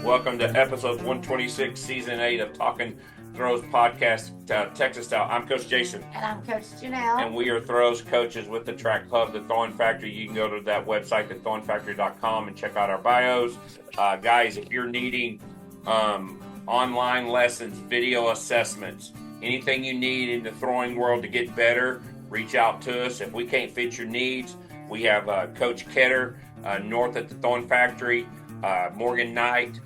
Welcome to episode 126, season 8 of Talking Throws podcast, Texas style. I'm Coach Jason. And I'm Coach Janelle. And we are throws coaches with the track club, the Throwing Factory. You can go to that website, thethrowingfactory.com, and check out our bios. Guys, if you're needing online lessons, video assessments, anything you need in the throwing world to get better, reach out to us. If we can't fit your needs, we have Coach Ketter north at the Throwing Factory, Morgan Knight,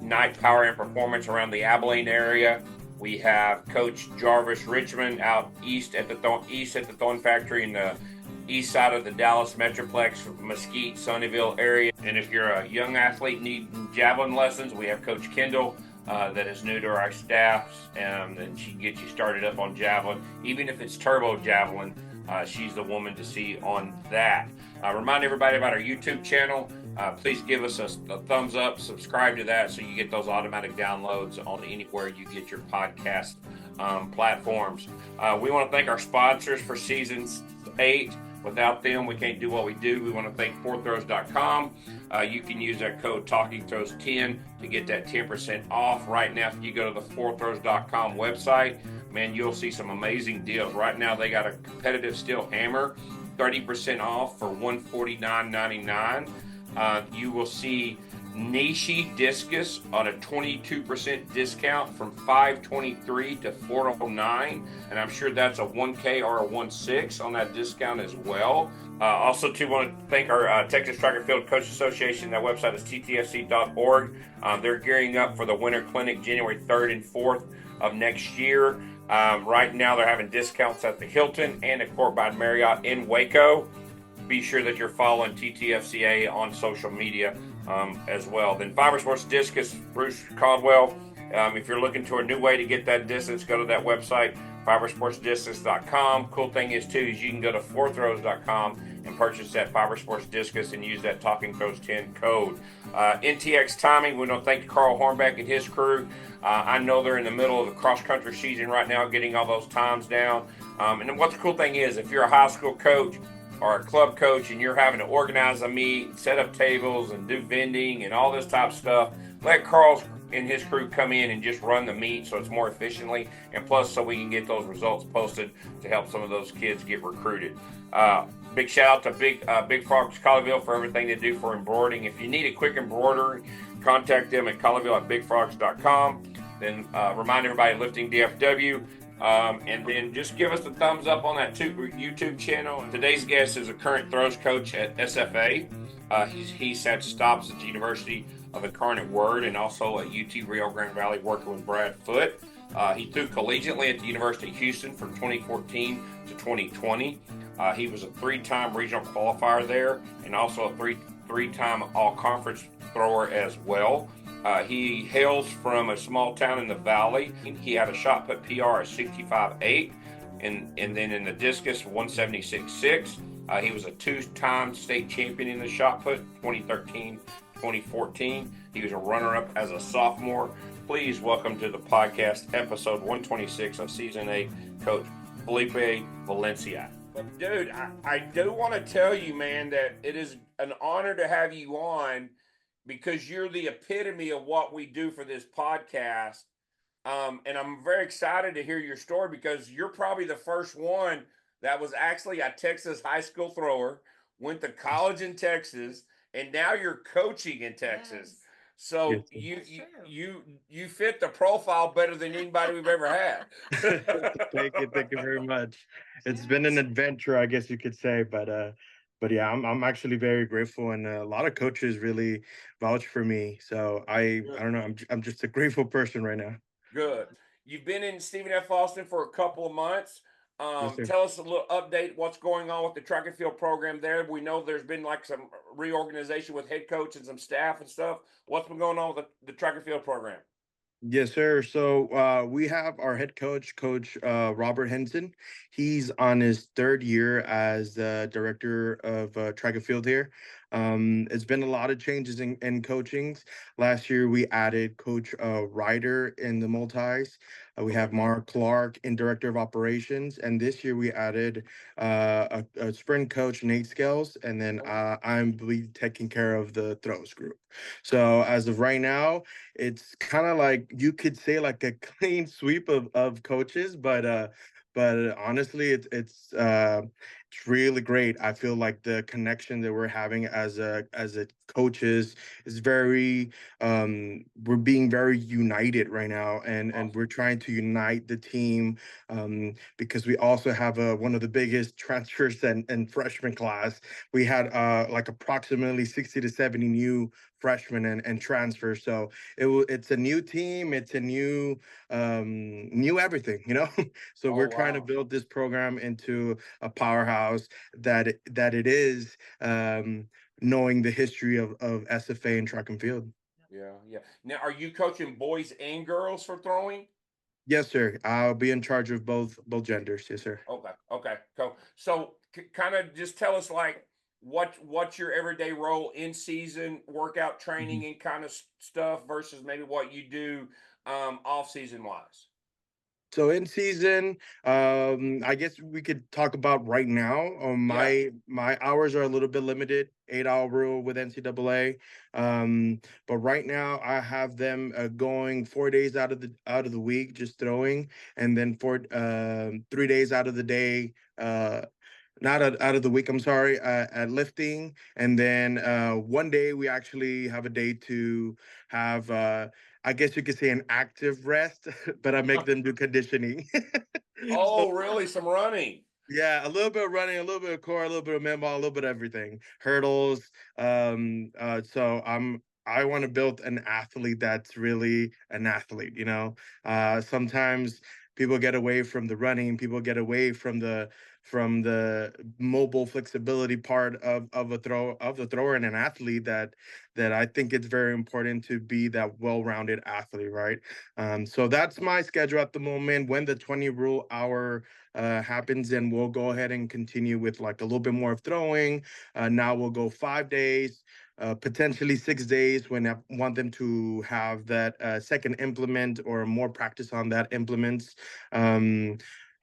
Knight Power and Performance around the Abilene area. We have Coach Jarvis Richmond out east at the Throwing Factory in the east side of the Dallas Metroplex, Mesquite, Sunnyvale area. And if you're a young athlete needing javelin lessons, we have Coach Kendall that is new to our staff, and she can get you started up on javelin. Even if it's turbo javelin, she's the woman to see on that. Remind everybody about our YouTube channel. Please give us a thumbs up, subscribe to that so you get those automatic downloads on anywhere you get your podcast platforms. We want to thank our sponsors for season 8. Without them, we can't do what we do. We want to thank 4throws.com. You can use that code TalkingThrows10 to get that 10% off. Right now, if you go to the 4throws.com website, man, you'll see some amazing deals. Right now, they got a competitive steel hammer, 30% off for $149.99. You will see Nishi discus on a 22% discount from $523 to $409, and I'm sure that's a 1K or a 1.6 on that discount as well. Also, too, want to thank our Texas Track and Field Coach Association. That website is ttfc.org. They're gearing up for the Winter Clinic January 3rd and 4th of next year. Right now, they're having discounts at the Hilton and at Court by Marriott in Waco. Be sure that you're following TTFCA on social media as well. Then Fiber Sports Discus, Bruce Caldwell. If you're looking to a new way to get that distance, go to that website, fibersportsdiscus.com. Cool thing is, too, is you can go to 4throws.com and purchase that Fiber Sports Discus and use that Talking Throws 10 code. NTX Timing, we want to thank Carl Hornbeck and his crew. I know they're in the middle of the cross-country season right now, getting all those times down. And what the cool thing is, if you're a high school coach or a club coach and you're having to organize a meet, set up tables and do vending and all this type of stuff, let Carl and his crew come in and just run the meet so it's more efficiently, and plus so we can get those results posted to help some of those kids get recruited. Big shout out to Big Frogs Colleyville for everything they do for embroidering. If you need a quick embroidery, contact them at Colleyville at bigfrogs.com. Then remind everybody, Lifting DFW. And then just give us a thumbs up on that YouTube channel. Today's guest is a current throws coach at SFA. He's had stops at the University of Incarnate Word and also at UT Rio Grande Valley working with Brad Foote. He threw collegiately at the University of Houston from 2014 to 2020. He was a 3-time regional qualifier there and also a three-time all-conference thrower as well. He hails from a small town in the valley. He had a shot put PR at 65.8, and then in the discus 176.6. He was a 2-time state champion in the shot put, 2013, 2014. He was a runner-up as a sophomore. Please welcome to the podcast, episode 126 of season 8, Coach Felipe Valencia. But dude, I do want to tell you, man, that it is an honor to have you on, because you're the epitome of what we do for this podcast. And I'm very excited to hear your story, because you're probably the first one that was actually a Texas high school thrower, went to college in Texas, and now you're coaching in Texas. Yes. So you fit the profile better than anybody we've ever had. Thank you very much. It's been an adventure, I guess you could say, but yeah, I'm actually very grateful, and a lot of coaches really vouch for me. So I don't know, I'm just a grateful person right now. Good. You've been in Stephen F. Austin for a couple of months. Yes, Tell us a little update. What's going on with the track and field program there? We know there's been like some reorganization with head coach and some staff and stuff. What's been going on with the track and field program? Yes, sir. So we have our head coach, Coach Robert Henson. He's on his 3rd year as the director of track and field here. It's been a lot of changes in coachings. Last year, we added Coach Ryder in the multis. We Okay. have Mark Clark in director of operations, and this year we added a sprint coach, Nate Scales, and then Oh, I'm taking care of the throws group. So as of right now, it's kind of like you could say like a clean sweep of coaches, but honestly, it's really great. I feel like the connection that we're having as a coaches is very we're being very united right now, and awesome. we're trying to unite the team because we also have one of the biggest transfers and freshman class. We had like approximately 60 to 70 new freshmen and transfers. So it's a new team, it's a new everything, you know. So Oh we're trying to wow. build this program into a powerhouse that it is, knowing the history of SFA and track and field. Yeah, yeah. Now, are you coaching boys and girls for throwing? Yes, sir. I'll be in charge of both genders. Yes, sir. Okay, okay, cool. So, kind of just tell us like what's your everyday role in season workout Mhm. training and kind of stuff versus maybe what you do off season wise. So in season, I guess we could talk about right now. Yeah. My hours are a little bit limited, 8 hour rule with NCAA. But right now I have them going 4 days out of the week just throwing, and then 3 days out of the day, not out of the week, I'm sorry, at lifting. And then one day we actually have a day to have, I guess you could say, an active rest, but I make them do conditioning. So Oh, really? Some running. yeah, a little bit of running, a little bit of core, a little bit of men ball, a little bit of everything. Hurdles. So I want to build an athlete that's really an athlete, you know. Sometimes people get away from the running, people get away from the mobile flexibility part of the thrower and an athlete that I think it's very important to be that well-rounded athlete, right? So that's my schedule at the moment. When the 20 rule hour happens, and we'll go ahead and continue with like a little bit more of throwing. Now we'll go 5 days, potentially 6 days when I want them to have that second implement or more practice on that implements. Um,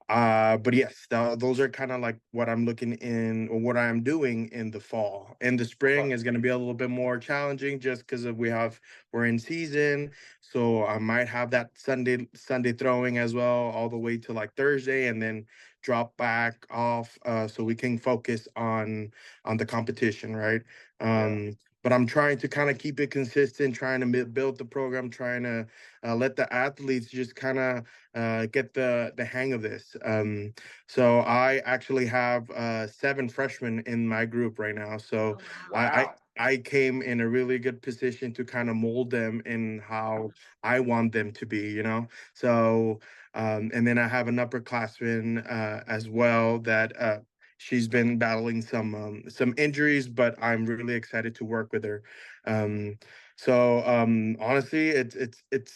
but yes, those are kind of like what I'm looking in or what I'm doing in the fall. In the Okay. spring is going to be a little bit more challenging just because of we're in season, so I might have that Sunday throwing as well, all the way to like Thursday, and then drop back off so we can focus on the competition, right? Yeah. But I'm trying to kind of keep it consistent, trying to build the program, trying to let the athletes just kind of get the hang of this. So I actually have 7 freshmen in my group right now. So Oh, wow. I, I Wow. I came in a really good position to kind of mold them in how I want them to be, you know. So and then I have an upperclassman as well that she's been battling some injuries, but I'm really excited to work with her. Um, so honestly,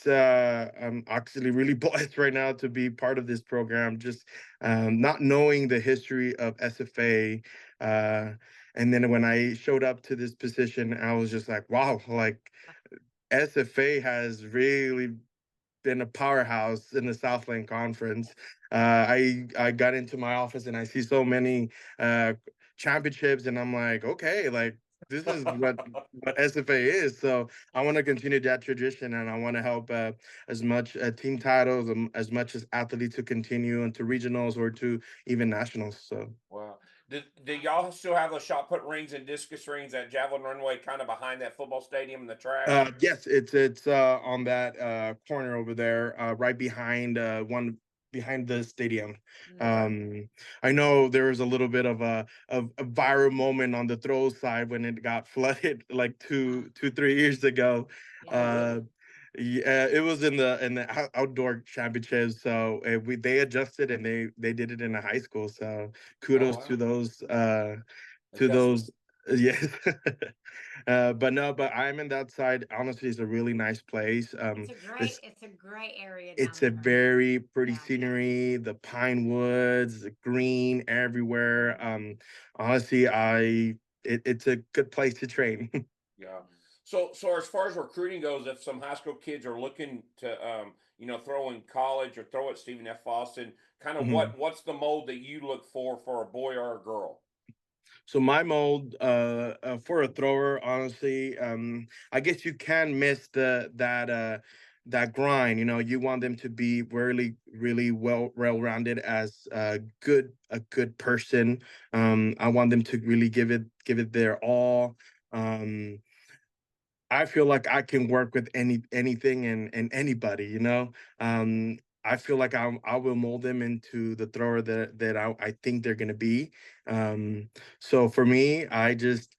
I'm actually really blessed right now to be part of this program. Just not knowing the history of SFA, and then when I showed up to this position, I was just like, wow, like SFA has really been a powerhouse in the Southland Conference. I got into my office and I see so many uh, championships, and I'm like, okay, like this is what SFA is. So I want to continue that tradition, and I want to help as much team titles, as much as athletes to continue into regionals or to even nationals. So. Wow. Do y'all still have those shot put rings and discus rings at Javelin Runway kind of behind that football stadium and the track? Yes, it's on that corner over there, right behind one behind the stadium. Okay. Um, I know there was a little bit of a viral moment on the throw side when it got flooded like 3 years ago. Oh, Yeah. Uh, really? yeah, it was in the outdoor championships. So they adjusted, and they did it in a high school. So Oh, kudos to wow. those to Adjustment. those. Yes. But I'm in that side. Honestly, it's a really nice place. This It's a great area down It's a there. very pretty Yeah. scenery, the pine woods, the green everywhere. Honestly, it's a good place to train. Yeah. So as far as recruiting goes, if some high school kids are looking to throw in college or throw at Stephen F. Austin, kind of Mhm. what's the mold that you look for a boy or a girl? So my mold for a thrower, honestly, I guess you can miss that grind. You know, you want them to be really, really well rounded as a good person. I want them to really give it their all. Um, I feel like I can work with anything and anybody, you know. I feel like I will mold them into the thrower that I think they're gonna be. So for me, I just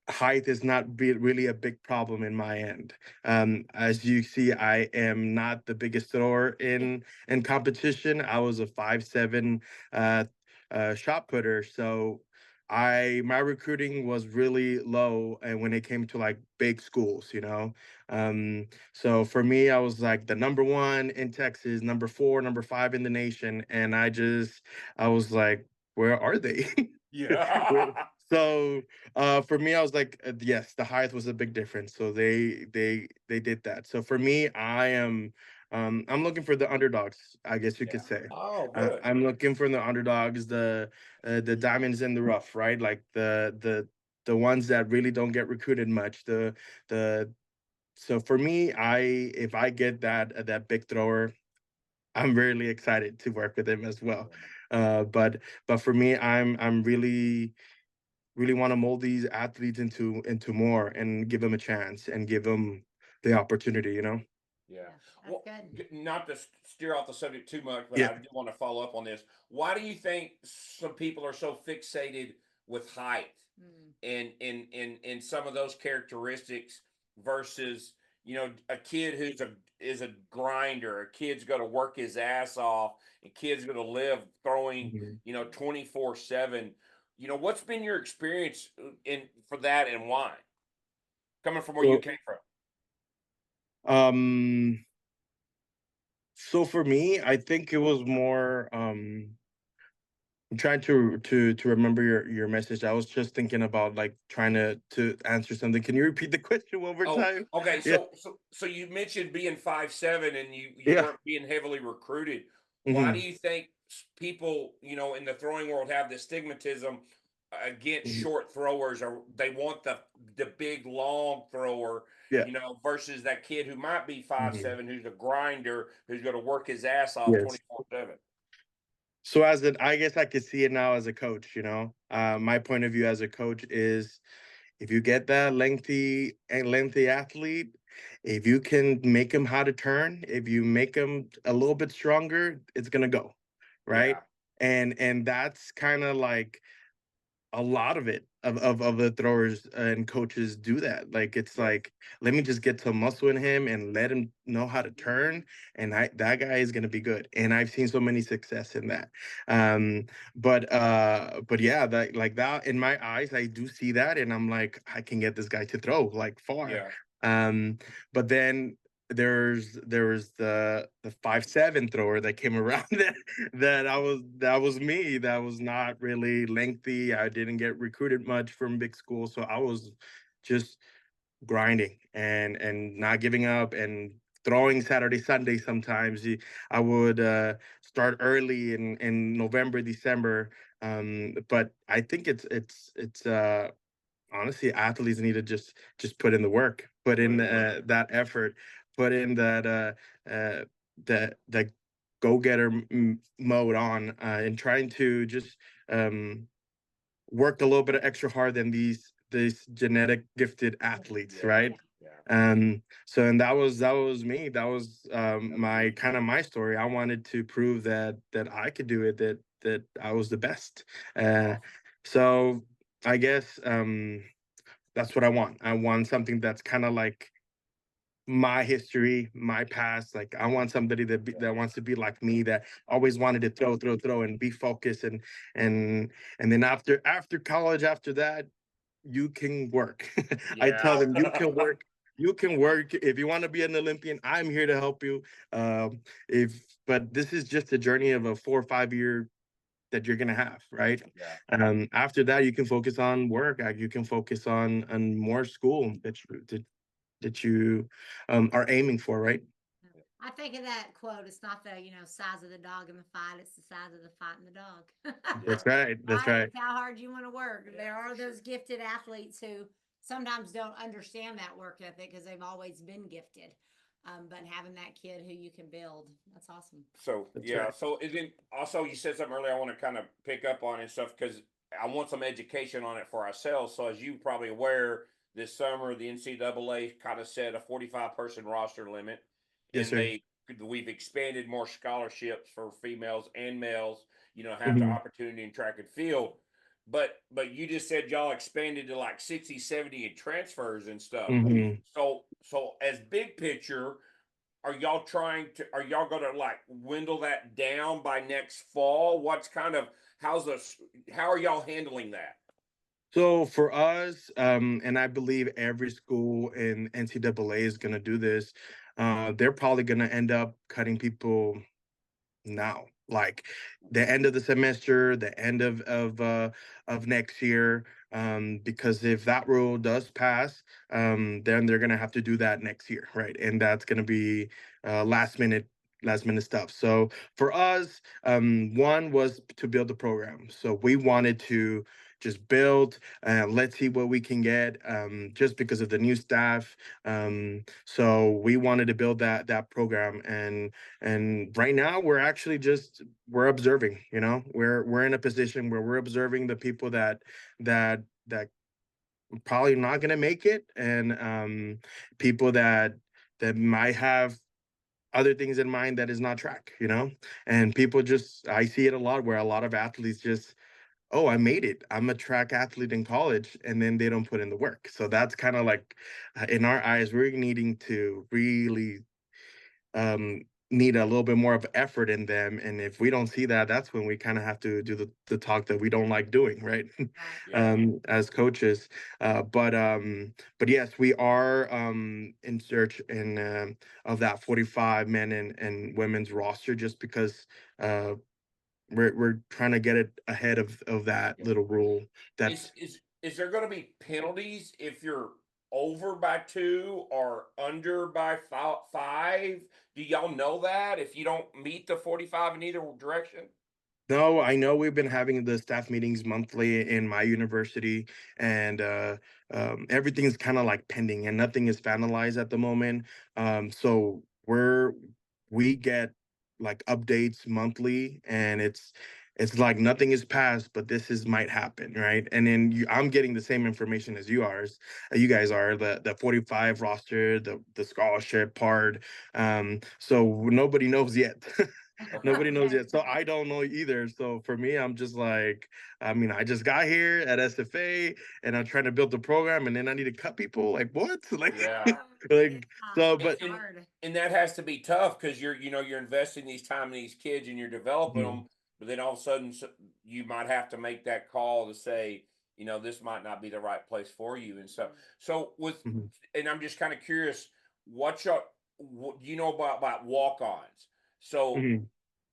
height is not really a big problem in my end. As you see, I am not the biggest thrower in competition. I was a 5'7" uh, shot putter, so my recruiting was really low, and when it came to like big schools, you know. So for me, I was like the number one in Texas, number four, number five in the nation, and I was like, where are they? Where- Yeah. so for me, I was like, yes, the height was a big difference. So they did that. So for me, I'm looking for the underdogs, I guess you could Yeah. say. Oh, good. I'm looking for the underdogs, the diamonds in the rough, right? Like the ones that really don't get recruited much. The So for me, I if I get that big thrower, I'm really excited to work with him as well. But for me, I'm really want to mold these athletes into more and give them a chance and give them the opportunity, you know. Yeah. Yeah, that's Well, good. not to steer off the subject too much, but Yeah. I do want to follow up on this. Why do you think some people are so fixated with height Mm. and some of those characteristics versus a kid is a grinder, a kid's going to work his ass off, a kid's going to live throwing Mhm. 24/7. What's been your experience in for that and why? Coming from where you So came from. um so for me, I think it was more I'm trying to remember your message. I was just thinking about like trying to answer something. Can you repeat the question one more Oh, time? okay. Yeah. So you mentioned being 5'7" and you Yeah. weren't being heavily recruited. Why do Hmm. you think people, in the throwing world have this stigmatism against Hmm. short throwers, or they want the big long thrower, Yeah. versus that kid who might be five Hmm. seven, who's a grinder, who's going to work his ass off Yes. 24/7. So I guess I could see it now as a coach, you know. My point of view as a coach is if you get that lengthy athlete, if you can make him how to turn, if you make him a little bit stronger, it's gonna go, right? Yeah. And that's kind of like a lot of it of the throwers and coaches do that. Like it's Yes. like, let me just get some muscle in him and let him know how to turn, and that guy is gonna be good. And I've seen so many success in that. Um, but yeah, that like that in my eyes, I do see that, and I'm like, I can get this guy to throw like far. Yeah. Um, but then there was the 5'7" thrower that came around that was me. That was not really lengthy. I didn't get recruited much from big school, so I was just grinding and not giving up and throwing Saturday, Sunday. Sometimes I would start early in November, December. But I think it's honestly, athletes need to just put in the work, put Put in in the work. that effort, put in that go getter mode on, and trying to just um, work a little bit extra hard than these genetic gifted athletes, Yeah. right? Yeah. So and that was me. That was my kind of my story. I wanted to prove that I could do it, that I was the best. Uh, Awesome. so I guess that's what I want. I want something that's kind of like my history, my past. Like I want somebody that wants to be like me, that always wanted to throw, and be focused, and then after college, after that, you can work. I tell Yeah. them you can work. You can work if you want to be an Olympian. I'm here to help you. If But this is just a journey of a 4 or 5 year that you're gonna have, right? Yeah. After that, you can focus on work. You can focus on more school that you are aiming for, right? I think of that quote. It's not the size of the dog in the fight. It's the size of the fight in the dog. Yeah. That's right. That's Right? right. It's how hard you want to work. There are those gifted athletes who sometimes don't understand that work ethic because they've always been gifted. But having that kid who you can build, that's awesome. So That's yeah. right. So and then also you said something earlier. I want to kind of pick up on and stuff because I want some education on it for ourselves. So as you probably aware, this summer the NCAA kind of set a 45-person roster limit, Yes, and sir. we've expanded more scholarships for females and males. Have the Hmm. opportunity in track and field. But you just said y'all expanded to like 60, 70 in transfers and stuff. Hmm. So as big picture, are y'all gonna like dwindle that down by next fall? How are y'all handling that? So for us, and I believe every school in NCAA is going to do this. They're probably going to end up cutting people now, like the end of the semester, the end of next year, because if that rule does pass, then they're gonna have to do that next year, right? And that's gonna be last minute stuff. So for us, one was to build the program. So we wanted to just build, let's see what we can get, just because of the new staff. So we wanted to build that program, and right now we're actually just we're observing. We're in a position where we're observing the people that probably not going to make it, and people that might have other things in mind that is not track. And people just I see it a lot where a lot of athletes just, oh, I made it, I'm a track athlete in college, and then they don't put in the work. So that's kind of like, in our eyes, we're needing to really um, need a little bit more of effort in them. And if we don't see that, that's when we kind of have to do the talk that we don't like doing, right? Right. Yeah. As coaches. But yes, we are in search of that 45 men and women's roster, just because uh, we're trying to get it ahead of that Yeah. little rule. Is That's is is there going to be penalties if you're over by two or under by five? Do y'all know that if you don't meet the 45 in either direction? No, I know we've been having the staff meetings monthly in my university, and everything's kind of like pending, and nothing is finalized at the moment. So we get like updates monthly, and it's like nothing is passed, but this is might happen, right? And then I'm getting the same information as you guys are, the 45 roster, the scholarship part. So nobody knows yet. Okay. Nobody knows Okay. yet. So I don't know either. So for me, I'm just like, I mean, I just got here at SFA, and I'm trying to build the program, and then I need to cut people. Like what? Like, Yeah. Yeah, like so. And, But and hard. and that has to be tough because you're investing these time in these kids and you're developing mhm, them, but then all of a sudden you might have to make that call to say, this might not be the right place for you and stuff. So mhm, and I'm just kind of curious, what do you know about walk-ons? So mhm,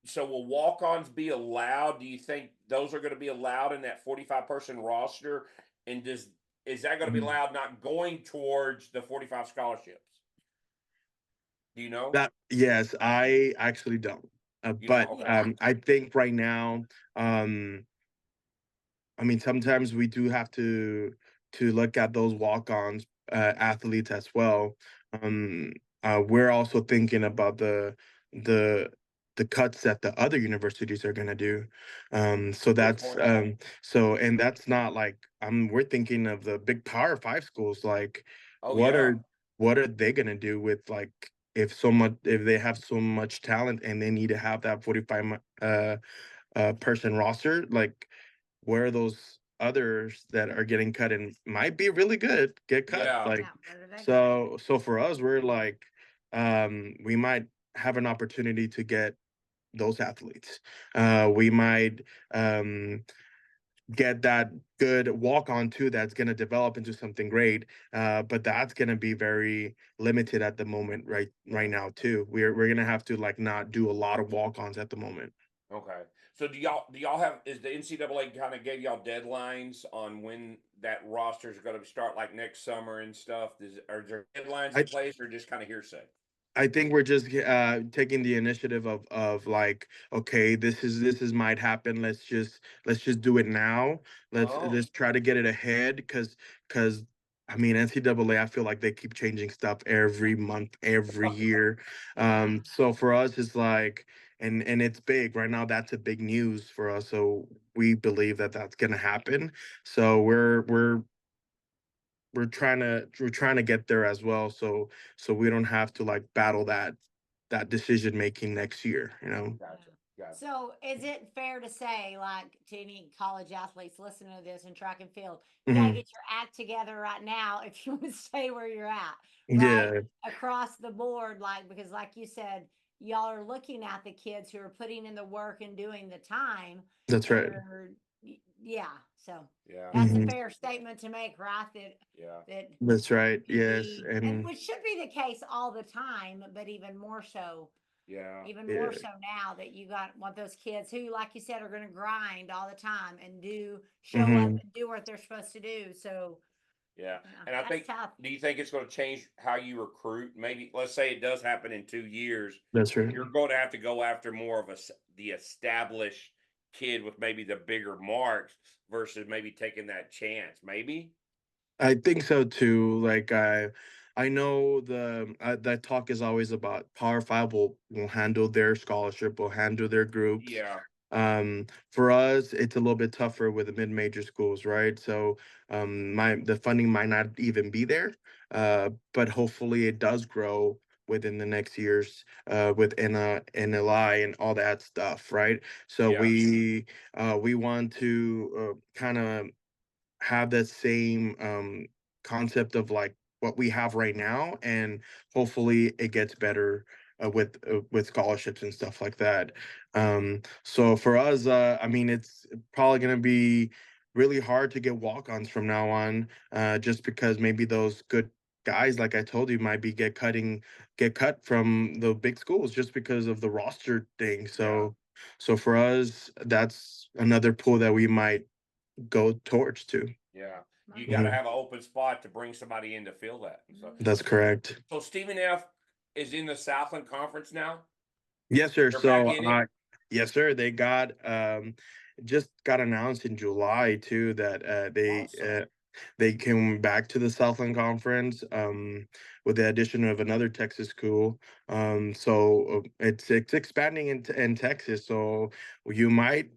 so will walk-ons be allowed? Do you think those are going to be allowed in that 45-person roster? And is that going to be mhm. allowed not going towards the 45 scholarships? Do you know? That yes, I actually don't. You But don't? Okay. Yeah. I think right now, um, I mean, sometimes we do have to look at those walk-ons athletes as well. Um, we're also thinking about the the cuts that the other universities are gonna do. So Good that's point. and that's not like we're thinking of the big Power Five schools. Like, Oh what yeah. are what are they gonna do with, like, if they have so much talent and they need to have that 45 person roster, like, where those others that are getting cut and might be really good get cut, Yeah. like, Yeah. Where do they go? so for us, we're like, we might have an opportunity to get those athletes. We might um get that good walk on too, that's going to develop into something great, but that's going to be very limited at the moment, right now too. We're going to have to, like, not do a lot of walk-ons at the moment. Okay. So do y'all have is the NCAA kind of gave y'all deadlines on when that roster is going to start like next summer and stuff? Are there deadlines I in place or just kind of hearsay? I think we're just taking the initiative of like, okay, this is might happen. Let's just do it now. Let's Oh, let's try to get it ahead because I mean NCAA, I feel like they keep changing stuff every month, every year. Yeah. So for us, it's like, and it's big right now. That's a big news for us. So we believe that that's gonna happen. So we're trying to get there as well, so we don't have to like battle that decision making next year. gotcha, gotcha. So is it fair to say, like, to any college athletes listening to this in track and field, you gotta Hmm. get your act together right now if you want to stay where you're at, right? Yeah, Across the board, like, because like you said, y'all are looking at the kids who are putting in the work and doing the time, that's and right. yeah, so Yeah, that's a Hmm. fair statement to make, right? That yeah, that That's right. should Yes, be, and and which should be the case all the time, but even more so, yeah, even more yeah. so now that you want those kids who, like you said, are going to grind all the time and show up Hmm. and do what they're supposed to do. So yeah. yeah, And I that's think, tough. do you think it's going to change how you recruit? Maybe, let's say it does happen in 2 years. That's right. You're going to have to go after more of the established kid with maybe the bigger marks versus maybe taking that chance. Maybe. I think so too. Like I know that talk is always about Power Five will handle their scholarship, will handle their groups. Yeah, For us, it's a little bit tougher with the mid-major schools, right? So my the funding might not even be there, but hopefully it does grow within the next years with NLI and all that stuff, right? So yeah, we want to kind of have that same concept of like what we have right now, and hopefully it gets better with scholarships and stuff like that. So for us, I mean, it's probably going to be really hard to get walk-ons from now on, just because maybe those good guys, like I told you, might be get cut from the big schools just because of the roster thing. yeah, So for us, that's another pool that we might go towards too. yeah. You got to Mhm. have an open spot to bring somebody in to fill that. So, That's correct. so Stephen F is in the Southland Conference now. Yes, sir. They're back So, in it. yes, sir. They got just got announced in July too that Awesome. they came back to the Southland Conference with the addition of another Texas school. So it's expanding in Texas. So you might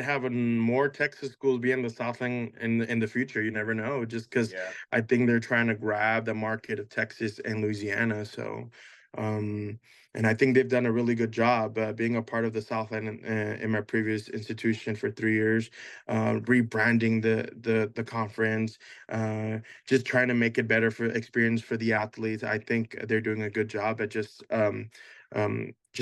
have more Texas schools be in the Southland in the future. You never know. Just because Yeah, I think they're trying to grab the market of Texas and Louisiana. So. Um, and I think they've done a really good job being a part of the Southland in my previous institution for 3 years, rebranding the conference, just trying to make it better for experience for the athletes. I think they're doing a good job at just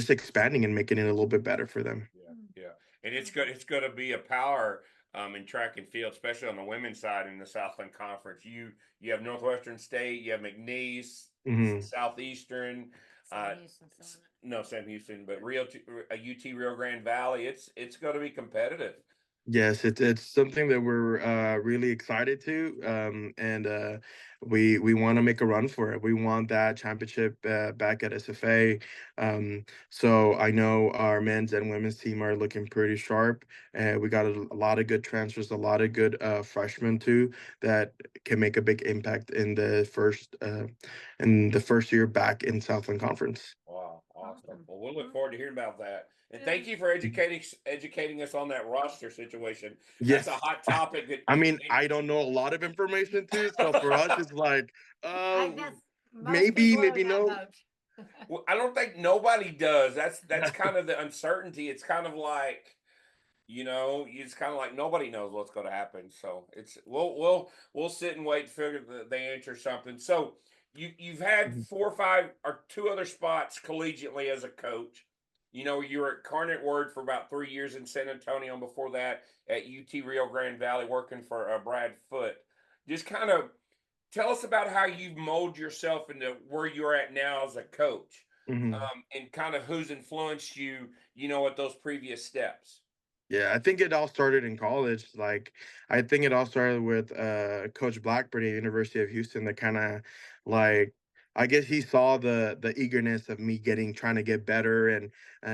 expanding and making it a little bit better for them. yeah, yeah. And it's good. It's going to be a power in track and field, especially on the women's side in the Southland Conference. You have Northwestern State, you have McNeese, Hmm. Southeastern. Sam Houston's on it. No, Sam Houston, but UT Rio Grande Valley. It's going to be competitive. Yes, it's something that we're really excited to, and we want to make a run for it. We want that championship back at SFA. So I know our men's and women's team are looking pretty sharp. We got a lot of good transfers, a lot of good freshmen too that can make a big impact in the first year back in Southland Conference. Wow, awesome. Awesome. Well, we'll look Awesome. forward to hearing about that. And Yeah. thank you for educating us on that roster situation. That's a Yes. hot topic that I mean, I don't know a lot of information too, so for us, it's like, I uh, think that's most maybe, people are in maybe that no. boat. well, I don't think nobody does. That's kind of the uncertainty. It's kind of like, it's kind of like nobody knows what's going to happen. So it's we'll sit and wait to figure the answer something. So you've had 4 or 5 or 2 other spots collegiately as a coach. You were at Carnet Word for about 3 years in San Antonio, and before that at UT Rio Grande Valley working for Brad Foote. Just kind of tell us about how you've molded yourself into where you're at now as a coach, Mhm. and kind of who's influenced you, at those previous steps. Yeah, I think it all started in college. Like, I think it all started with Coach Blackburn at University of Houston that kind of like I guess he saw the eagerness of me trying to get better and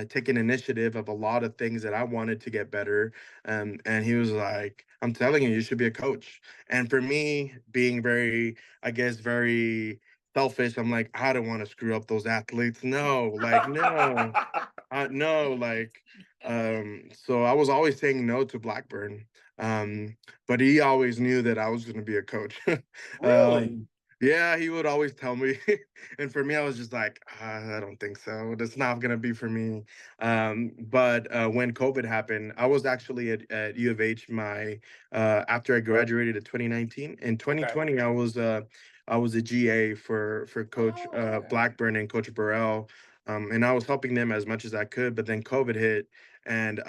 taking initiative of a lot of things that I wanted to get better. And he was like, "I'm telling you, you should be a coach." And for me, being very, I guess, very selfish, I'm like, I don't want to screw up those athletes. No, like no. No, like, so I was always saying no to Blackburn. But he always knew that I was going to be a coach. Really? Yeah, he would always tell me. And for me, I was just like, I don't think so. That's not going to be for me. But when COVID happened, I was actually at U of H after I graduated in 2019. In Okay. 2020, I was a GA for Coach Oh, okay. Blackburn and Coach Burrell, and I was helping them as much as I could. But then COVID hit, and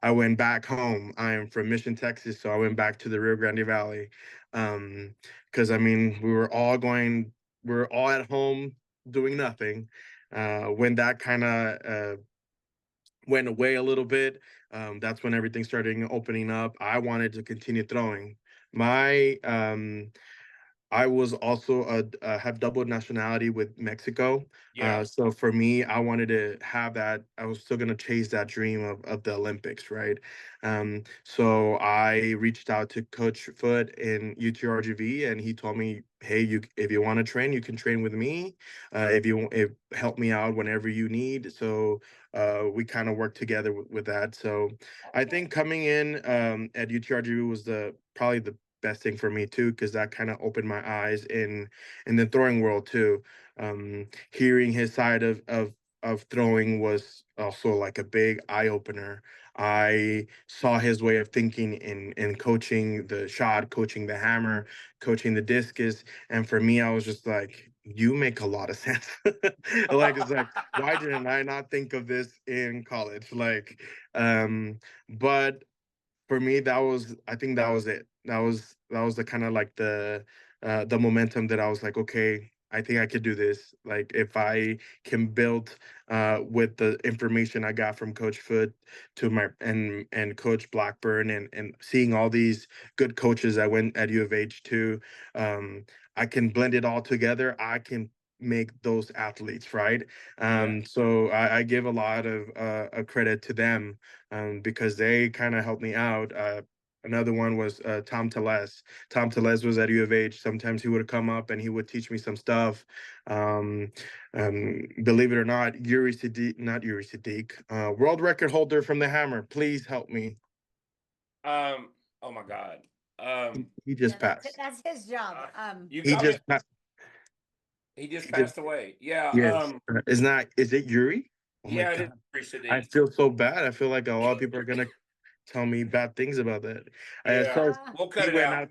I went back home. I am from Mission, Texas, so I went back to the Rio Grande Valley, because I mean we were all at home doing nothing. When that kind of went away a little bit, that's when everything started opening up. I wanted to continue throwing. My I was also have double nationality with Mexico. Yeah. So for me, I wanted to have that. I was still gonna chase that dream of the Olympics, right? So I reached out to Coach Foot in UTRGV, and he told me, "Hey, if you want to train, you can train with me. If help me out whenever you need." So we kind of worked together with that. So I Okay. think coming in at UTRGV was the probably the best thing for me too, because that kind of opened my eyes in the throwing world too. Hearing his side of throwing was also like a big eye opener. I saw his way of thinking in coaching the shot, coaching the hammer, coaching the discus, and for me, I was just like, "You make a lot of sense." Like it's like, why didn't I not think of this in college? Like, but for me, I think that was it. That was the kind of like the momentum that I was like, okay, I think I could do this. Like if I can build with the information I got from Coach Foot to my and Coach Blackburn and seeing all these good coaches that went at U of H too, um, I can blend it all together. I can make those athletes, right? Yeah. So I give a lot of credit to them, because they kind of helped me out. Another one was Tom Teles. Tom Teles was at U of H. Sometimes he would come up and he would teach me some stuff. Um, Believe it or not, not Yuri Sadiq, world record holder from the hammer. Please help me. Um. Oh my God. Um. He Yeah, just passed. that's his job. You He got me. just passed. He just He just passed away. Yeah. yes. Is not is it Yuri? Oh my Yeah. It is God. pretty I Sadiq. feel so bad. I feel like a lot of people are gonna tell me bad things about that. Yeah. So We'll he cut it went out. out.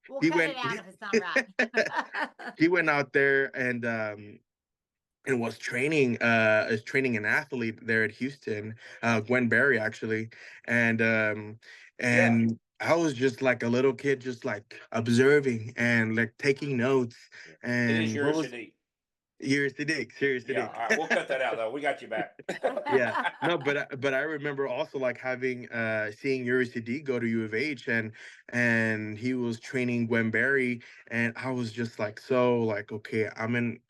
We'll He cut it went. out if it's not right. He went out there and was training is training an athlete there at Houston, Gwen Berry actually, and Yeah. I was just like a little kid, just like observing and like taking notes. It is And your what was Sadiq. Serious to Dick, serious to Yeah. Dick. All right. We'll cut that out though. We got you back. Yeah, no, but I remember also like having seeing Yuri Sadiq go to U of H, and he was training Gwen Berry, and I was just like, so like, okay, I'm in,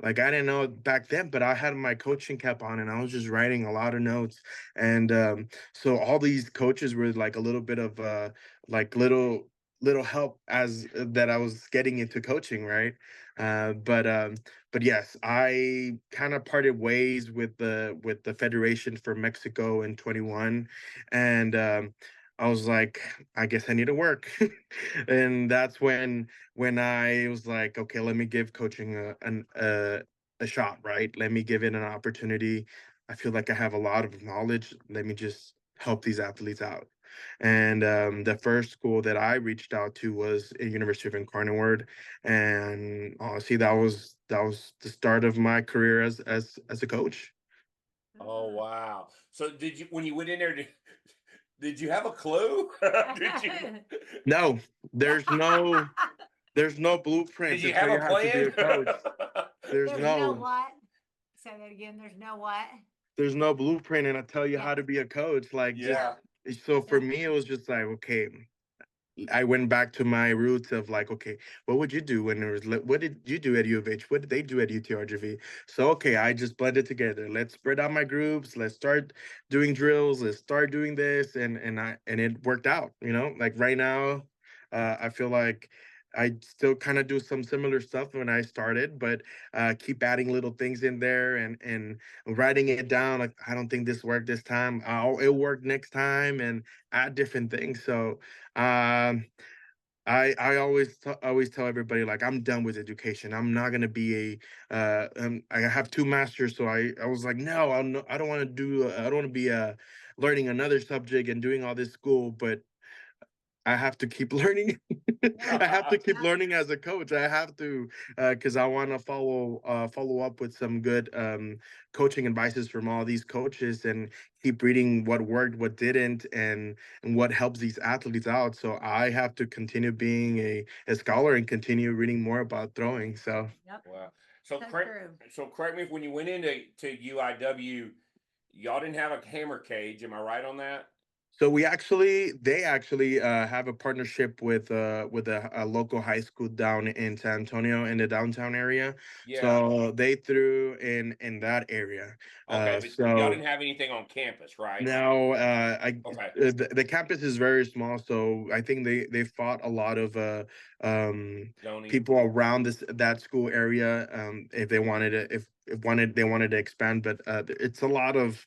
like I didn't know it back then, but I had my coaching cap on and I was just writing a lot of notes. And so all these coaches were like a little bit of like little help as that I was getting into coaching, right? uh but um but yes, I kind of parted ways with the Federation for Mexico in 21, and I was like, I guess I need to work, and that's when I was like, okay, let me give coaching a shot, right? Let me give it an opportunity. I feel like I have a lot of knowledge. Let me just help these athletes out. And the first school that I reached out to was at University of Incarnate, and honestly, that was the start of my career as a coach. Oh wow. So did you when you went in there? Did you have a clue? Did you? No, there's no there's no blueprint Did to you tell have you a how to be plan? a coach. There's There's no no what? Say that again. There's no what? there's no blueprint, and I tell you Yeah. how to be a coach. Like just Yeah. No. so for Yeah. me, it was just like, okay, I went back to my roots of like, okay, what would you do when there was, what did you do at U of H? What did they do at UTRGV? So, okay, I just blended together. Let's spread out my groups. Let's start doing drills. Let's start doing this. And it worked out, like right now, I feel like I still kind of do some similar stuff when I started, but keep adding little things in there and writing it down. Like, I don't think this worked this time. It'll work next time, and add different things. So, um, I always tell everybody like I'm done with education. I'm not gonna be I have two masters, so I was like no, I don't want to do I don't want to be learning another subject and doing all this school, but I have to keep learning. I have to keep Yep. learning as a coach. I have to because I want to follow up with some good coaching advices from all these coaches and keep reading what worked, what didn't, and what helps these athletes out. So I have to continue being a scholar and continue reading more about throwing. So Yep. Wow. So So correct. true. So correct me if when you went into UIW, y'all didn't have a hammer cage. Am I right on that? So they actually have a partnership with a local high school down in San Antonio in the downtown area. Yeah. So they threw in that area. Okay, but y'all So didn't have anything on campus, right? now Okay. the campus is very small. So I think they fought a lot of Zoning. people around that school area if they wanted to if they wanted to expand, but it's a lot of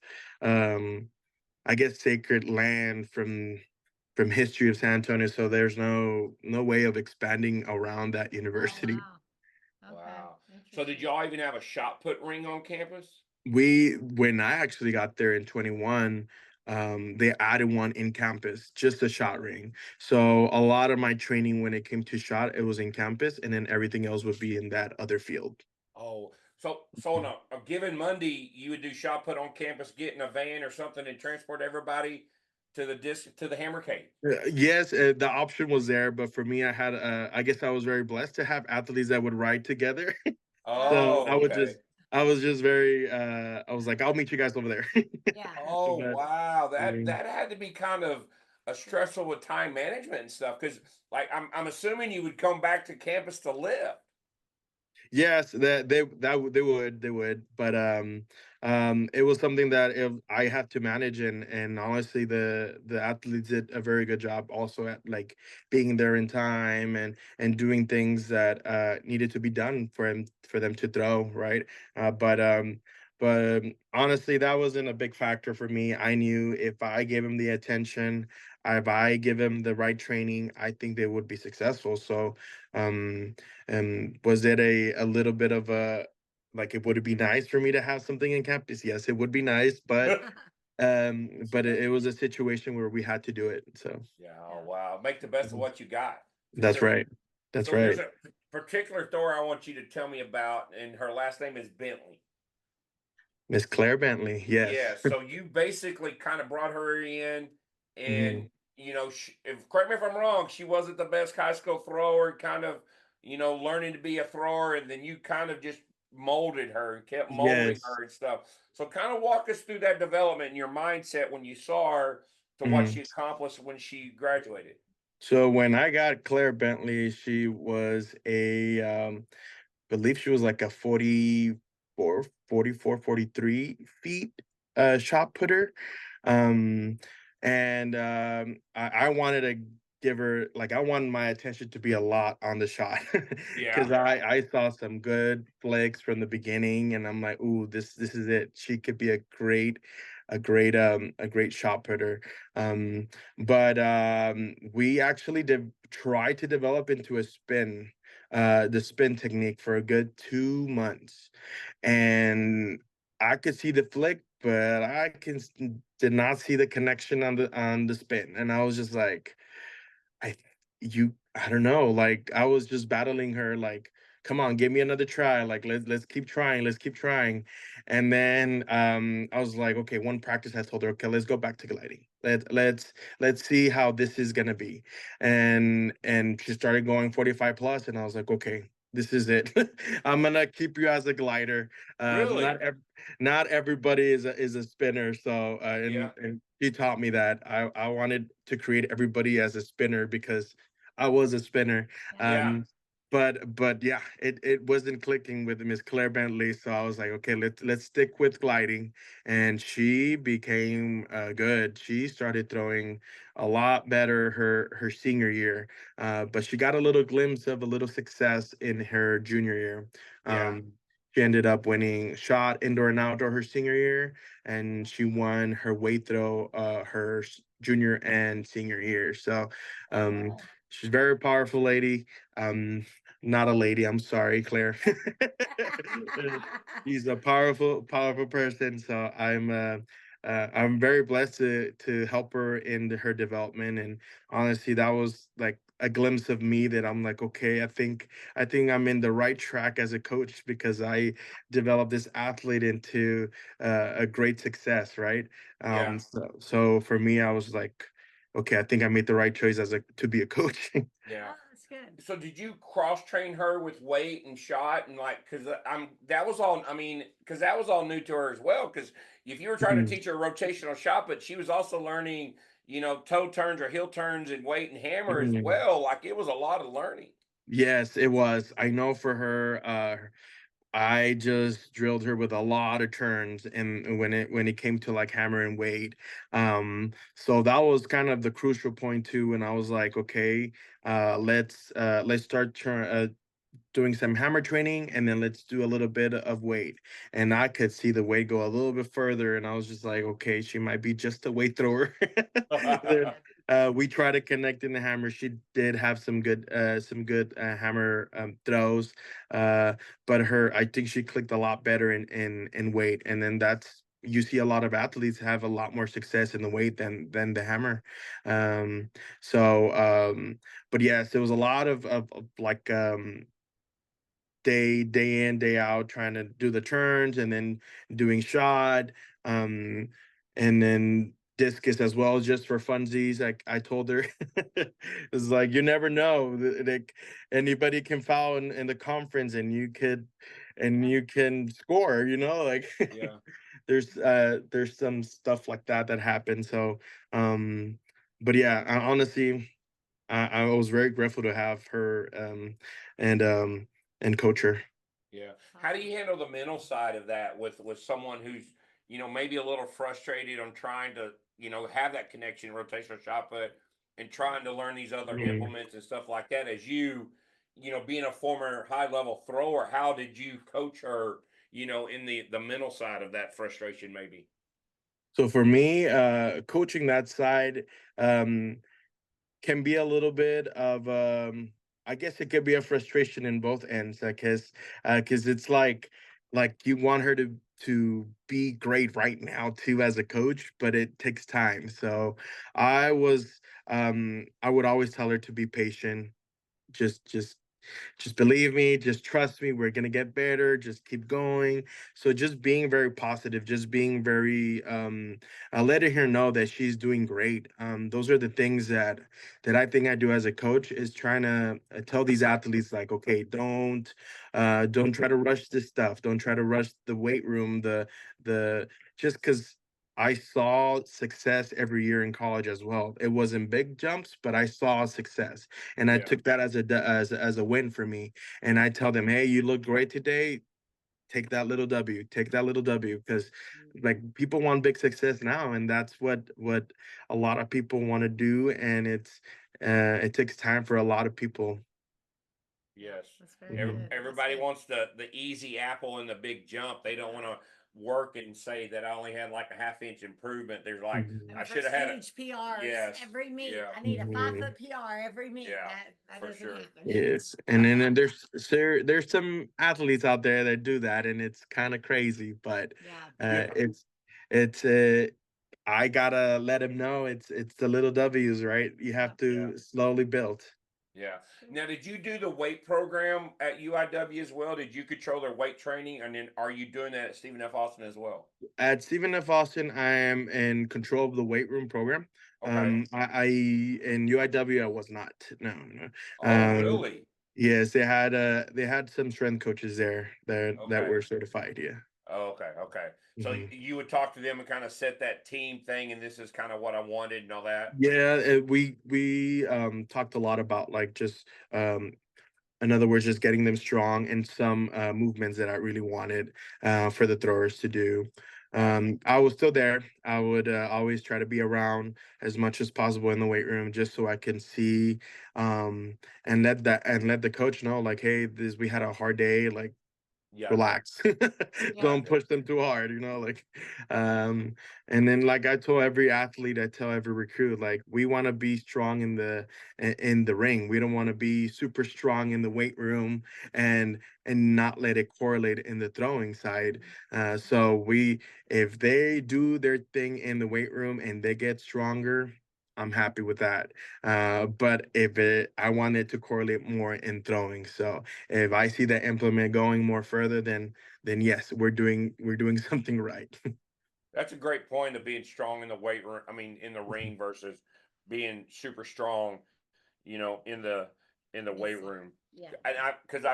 I guess sacred land from history of San Antonio, so there's no way of expanding around that Oh, university. wow. Okay. Wow. So did Interesting. y'all even have a shot put ring on campus? When I actually got there in 21, they added one in campus, just a shot ring. So a lot of my training when it came to shot, it was in campus, and then everything else would be in that other field. Oh, so on a given Monday, you would do shot put on campus, get in a van or something, and transport everybody to the hammer cage. Yes, the option was there, but for me, I guess I was very blessed to have athletes that would ride together. Yep. So Oh, okay. I was just very, I was like, I'll meet you guys over there. Yeah. Oh, But wow. That mm, that had to be kind of a stressful with time management and stuff. Because, like, I'm assuming you would come back to campus to live. yes, they would, but it was something that if I have to manage, and honestly, the athletes did a very good job also at like being there in time and doing things that needed to be done for them to throw right. But honestly, that wasn't a big factor for me. I knew if I gave him the attention, if I give him the right training, I think they would be successful. So um and was it a little bit of a like it would it be nice for me to have something in campus? Yes, it would be nice, but it was a situation where we had to do it. So Yeah. Oh, Yeah. wow. Make the best of mhm. what you got. That's So, right. That's so there's right. a particular thrower I want you to tell me about, and her last name is Bentley. Miss Claire Bentley. Yes. Yeah, so you basically kind of brought her in, Mhm. and if correct me if I'm wrong, she wasn't the best high school thrower, kind of, learning to be a thrower, and then you kind of just molded her and kept molding Yes. her and stuff. So kind of walk us through that development and your mindset when you saw her to what Mhm. she accomplished when she graduated. So when I got Claire Bentley, she was believe she was like a 43 feet shot putter. Um, and I wanted to give her like I wanted my attention to be a lot on the shot Yeah. because I saw some good flicks from the beginning, and I'm like, ooh, this is it. She could be a great shot putter. Um, but we actually did try to develop into a spin the spin technique for a good 2 months, and I could see the flick, but did not see the connection on the spin, and I was just like, I I don't know, like I was just battling her like come on, give me another try. Like let's keep trying, let's keep trying. And then I was like, okay, one practice I told her, okay, let's go back to gliding. Let's see how this is gonna be. And she started going 45 plus, and I was like, okay, this is it. I'm gonna keep you as a glider. Really? Not everybody is a spinner, so Yeah. She taught me that I wanted to create everybody as a spinner because I was a spinner. Yeah. But yeah, it wasn't clicking with Miss Claire Bentley, so I was like, okay, let's stick with gliding, and she became good. She started throwing a lot better her senior year, but she got a little glimpse of a little success in her junior year. Yeah. She ended up winning shot indoor and outdoor her senior year, and she won her weight throw her junior and senior year. So um, Wow. she's a very powerful lady. Um, not a lady, I'm sorry, Claire. She's a powerful person. So I'm very blessed to help her in her development. And honestly, that was like a glimpse of me that I'm like, okay, I think I'm in the right track as a coach because I developed this athlete into a great success, right? Yeah. So for me, I was like, okay, I think I made the right choice as a to be a coach. Yeah. Oh, that's good. So did you cross train her with weight and shot and like because I'm that was all I mean because that was all new to her as well because if you were trying to Mhm. teach her rotational shot but she was also learning toe turns or heel turns and weight and hammer as Mhm. well like it was a lot of learning. Yes, it was. I know for her, I just drilled her with a lot of turns and when it came to like hammer and weight. So that was kind of the crucial point too. And I was like, okay, let's start doing some hammer training and then let's do a little bit of weight. And I could see the weight go a little bit further. And I was just like, okay, she might be just a weight thrower. Then, we tried to connect in the hammer. She did have some good hammer throws. Uh, but I think she clicked a lot better in weight. And then that's you see a lot of athletes have a lot more success in the weight than the hammer. Um, so but yes, it was a lot of like day in day out trying to do the turns and then doing shot um and then discus as well just for funsies. I told her it's like you never know, like anybody can foul in the conference and you can score, like Yeah. there's some stuff like that happens. So but yeah, honestly, I was very grateful to have her and um and coach her. Yeah. How do Awesome. you handle the mental side of that with someone who's, maybe a little frustrated on trying to, have that connection rotational shot put and trying to learn these other Mhm. implements and stuff like that as being a former high level thrower, how did you coach her, in the mental side of that frustration maybe? So for me, coaching that side um can be a little bit of I guess it could be a frustration in both ends because it's like you want her to be great right now too as a coach, but it takes time. So I would always tell her to be patient. Just believe me, just trust me, we're gonna get better, just keep going. So just being very positive, just being very letting her know that she's doing great. Those are the things that I think I do as a coach, is trying to tell these athletes like, okay, don't try to rush this stuff, don't try to rush the weight room, the just because I saw success every year in college as well. It wasn't big jumps, but I saw success, and I Yeah. took that as a win for me. And I tell them, hey, you look great today. Take that little W. Take that little W, because like people want big success now, and that's what a lot of people want to do, and it takes time for a lot of people. Yeah, Yes. that's very Mhm. good. That's Everybody good. wants the easy apple and the big jump. They don't want to work and say that I only had like a half-inch improvement. There's like Mhm. I And should have had it. prestige PRs Yes. every meet. Yeah. I need a five Mhm. foot PR every meet. Yeah. That For doesn't sure. happen. Yes, and then there's some athletes out there that do that, and it's kind of crazy, but Yeah. Yeah. it's I gotta let him know it's the little W's, right? You Yeah. have Yeah. to slowly build. Yeah. Now, did you do the weight program at UIW as well? Did you control their weight training? And then are you doing that at Stephen F. Austin as well? At Stephen F. Austin, I am in control of the weight room program. Okay. I in UIW I was not. No, no. Oh, Um, really? yes, they had some strength coaches there that Okay. were certified. Yeah. Okay, okay. So Mhm. you would talk to them and kind of set that team thing, and this is kind of what I wanted and all that. Yeah, we talked a lot about like just in other words, just getting them strong and some movements that I really wanted for the throwers to do. Right. I was still there. I would always try to be around as much as possible in the weight room, just so I can see and let the coach know, like, hey, this we had a hard day. Like, Yeah. relax. Yeah. Don't Gotcha. push them too hard, like um and then like I told every athlete, I tell every recruit, like, we want to be strong in the ring. We don't want to be super strong in the weight room and not let it correlate in the throwing side. So we if they do their thing in the weight room and they get stronger, I'm happy with that. But I want it to correlate more in throwing. So if I see that implement going more further, then yes, we're doing something right. That's a great point of being strong in the weight room. I mean, in the ring versus being super strong, in the weight Listen. room. Yeah. And because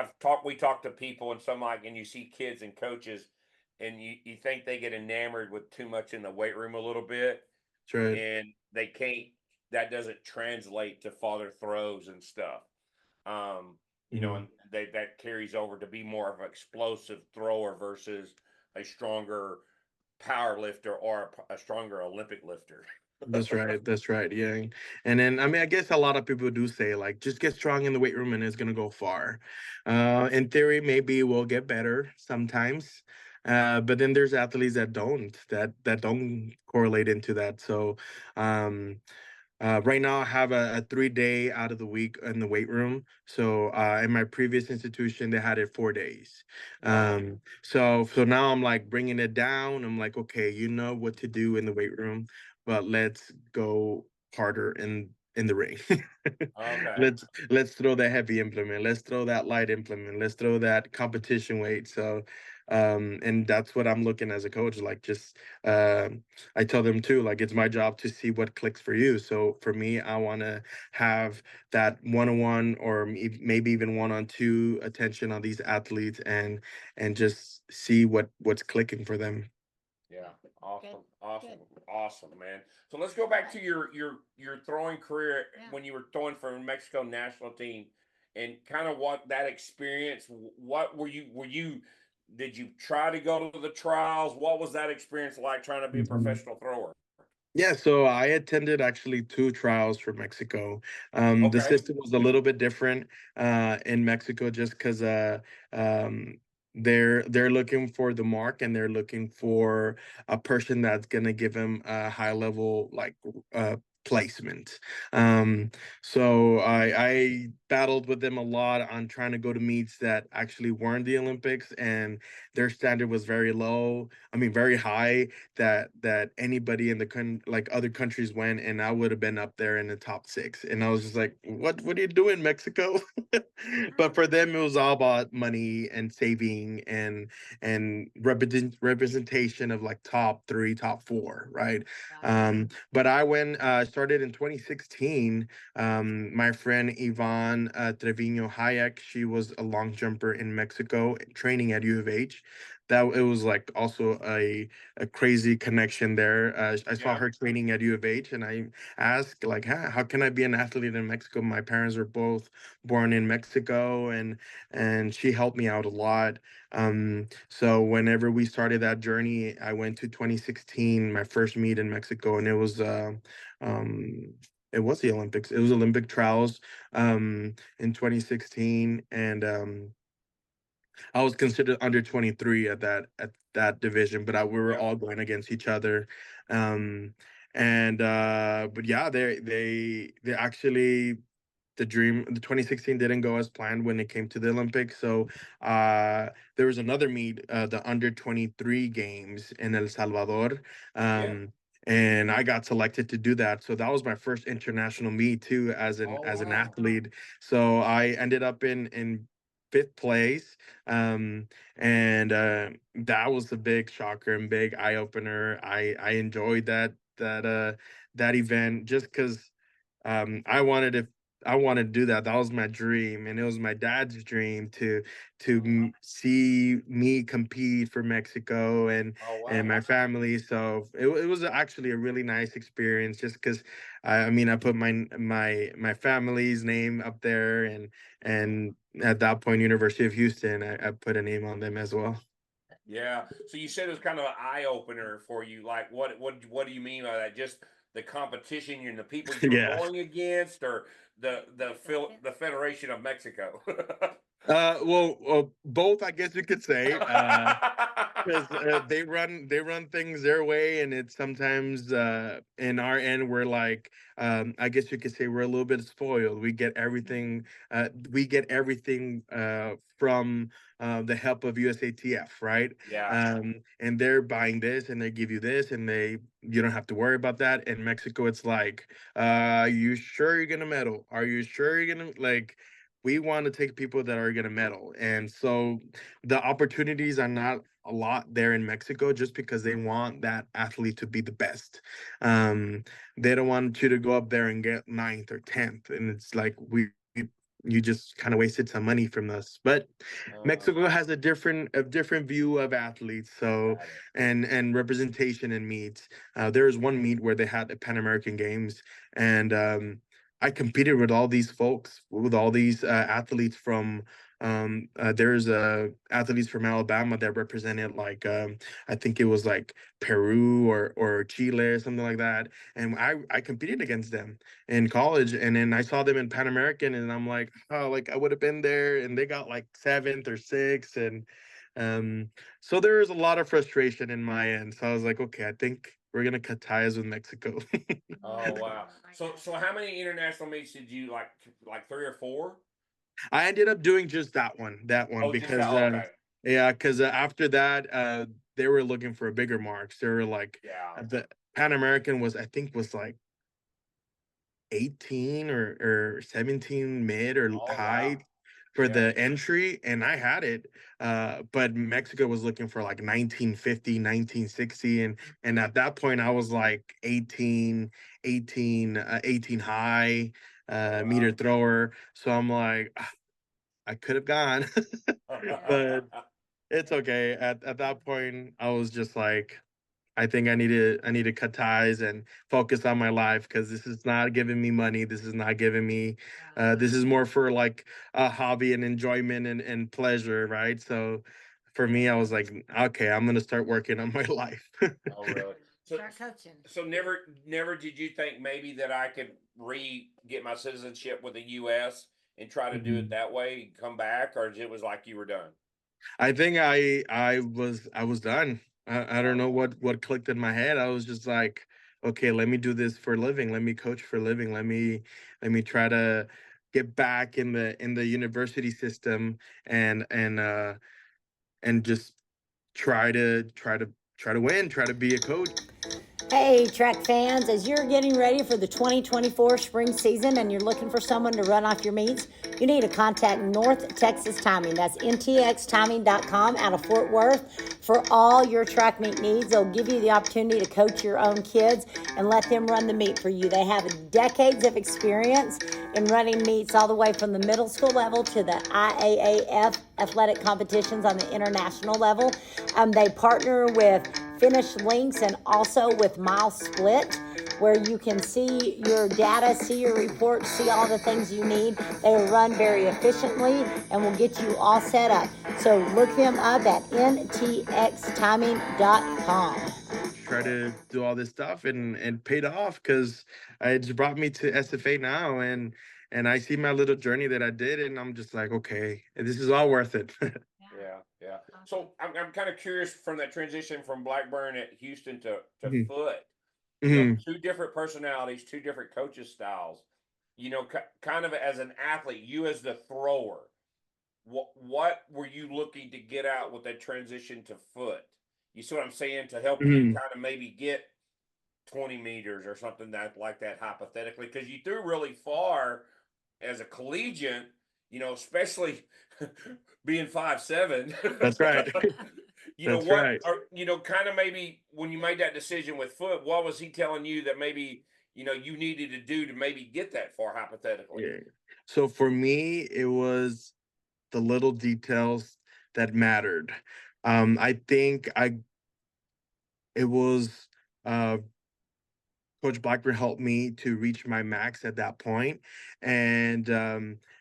we talked to people and some like, and you see kids and coaches, and you think they get enamored with too much in the weight room a little bit, That's right. and they can't. That doesn't translate to farther throws and stuff. Um, Mhm. and that carries over to be more of an explosive thrower versus a stronger power lifter or a stronger Olympic lifter. That's right. That's right. Yeah. And then I mean, I guess a lot of people do say like just get strong in the weight room and it's gonna go far. In theory, maybe we'll get better sometimes. But then there's athletes that don't correlate into that. So right now, I have a 3 day out of the week in the weight room. So in my previous institution, they had it 4 days. Wow. So now I'm like bringing it down. I'm like, okay, you know what to do in the weight room, but let's go harder in the ring. Okay. Let's throw that heavy implement. Let's throw that light implement. Let's throw that competition weight. So and that's what I'm looking as a coach, like just I tell them too, like, it's my job to see what clicks for you. So for me, I want to have that one-on-one or maybe even one-on-two attention on these athletes and just see what's clicking for them. Yeah. Yeah. Good. Awesome. Awesome. Good. Awesome, man. So let's go back to your throwing career Yeah. when you were throwing for the Mexico national team and kind of what that experience, what were you did you try to go to the trials? What was that experience like trying to be a Mhm. professional thrower? Yeah, so I attended actually two trials for Mexico. The Okay. system was a little bit different in Mexico just because um, they're looking for the mark and they're looking for a person that's gonna give them a high level like uh, placement. Um, so I battled with them a lot on trying to go to meets that actually weren't the Olympics, and their standard was very low. I mean, very high that anybody in like other countries went and I would have been up there in the top six. And I was just like, what are you doing, Mexico? But for them, it was all about money and saving and representation of like top three, top four, right? Right. But I went started in 2016. My friend Yvonne Trevino Hayek, she was a long jumper in Mexico training at U of H. That it was like also a crazy connection there. I saw Yeah. her training at U of H, and I asked, like, how can I be an athlete in Mexico? My parents are both born in Mexico, and she helped me out a lot. So whenever we started that journey, I went to 2016, my first meet in Mexico, and um, it was the Olympics. It was Olympic trials in 2016, and I was considered under 23 at that division, but we were Yep. all going against each other. Um, and but yeah, they actually the 2016 didn't go as planned when it came to the Olympics. So there was another meet, the under 23 games in El Salvador. Yeah. Um, and I got selected to do that. So that was my first international meet too Oh as an wow. athlete. So I ended up in fifth place. Um, and that was a big shocker and big eye opener. I enjoyed that event just because I wanted to I wanted to do that. That was my dream, and it was my dad's dream to see me compete for Mexico Oh and wow. my family. So it was actually a really nice experience, just because I mean I put my family's name up there, and at that point, University of Houston, I put a name on them as well. Yeah. So you said it was kind of an eye opener for you. Like, what do you mean by that? Just the competition and the people you were Yeah. going against, or the Federation of Mexico? Well, both, I guess you could say. Because they run things their way, and it's sometimes in our end we're like, I guess you could say we're a little bit spoiled. We get everything from the help of USATF, right? Yeah. And they're buying this, and they give you this, and you don't have to worry about that. In Mexico, it's like, you sure you're gonna medal? Are you sure you're gonna, like? We want to take people that are gonna medal, and so the opportunities are not a lot there in Mexico, just because they want that athlete to be the best. Um, they don't want you to go up there and get ninth or 10th. And it's like, you just kind of wasted some money from us. But Uh, Mexico has a different view of athletes, so got it. and representation in meets. There was one meet where they had the Pan American Games, and I competed with all these folks, with all these athletes from there's athletes from Alabama that represented, like, I think it was like Peru or Chile or something like that, and I competed against them in college, and then I saw them in Pan American, and I'm like, oh, like I would have been there, and they got like seventh or sixth, and um, so there was a lot of frustration in my end. So I was like, okay, I think we're gonna cut ties with Mexico. Oh wow. my So gosh. how many international meets did you like three or four? I ended up doing just that one Oh, just that. because Okay. yeah, because after that, they were looking for bigger marks. They were like, Yeah. the Pan American was, I think, was like 18 or 17 mid or Oh high wow. for Yeah. the entry, and I had it. But Mexico was looking for like 1950, 1960, and at that point I was like 18 high, Oh meter thrower. So I'm like, I could have gone, but wow. it's okay. At that point, I was just like, I need to cut ties and focus on my life, because this is not giving me money. This is not giving me. This is more for like a hobby and enjoyment and pleasure, right? So for me, I was like, okay, I'm gonna start working on my life. Oh really? So Start coaching. so never did you think maybe that I could get my citizenship with the U.S. and try to do it Mhm. that way, and come back, or it was like you were done? I think I was done. I don't know Okay. what clicked in my head. I was just like, okay, let me do this for a living. Let me coach for a living. Let me try to get back in the university system, and just try to win, try to be a coach. Hey, track fans, as you're getting ready for the 2024 spring season and you're looking for someone to run off your meets, you need to contact North Texas Timing. That's ntxtiming.com out of Fort Worth for all your track meet needs. They'll give you the opportunity to coach your own kids and let them run the meet for you. They have decades of experience in running meets all the way from the middle school level to the IAAF athletic competitions on the international level. They partner with Finish Links and also with Mile Split, where you can see your data, see your reports, see all the things you need. They run very efficiently and will get you all set up. So look them up at ntxtiming.com. Try to do all this stuff, and paid off, because it's brought me to SFA now, and I see my little journey that I did, and I'm just like, okay, this is all worth it. Yeah, yeah. So I'm kind of curious from that transition from Blackburn at Houston to Mhm. Foot. Mhm. Two different personalities, two different coaches styles. Kind of as an athlete, you as the thrower, what were you looking to get out with that transition to Foot? You see what I'm saying? To help you Mhm. kind of maybe get 20 meters or something that like that hypothetically, because you threw really far as a collegiate, especially being 5'7". That's right. That's What right. or kind of maybe when you made that decision with Foot, what was he telling you that maybe you needed to do to maybe get that far hypothetically? Yeah. So for me, it was the little details that mattered. I think it was uh Coach Blackburn helped me to reach my max at that point. And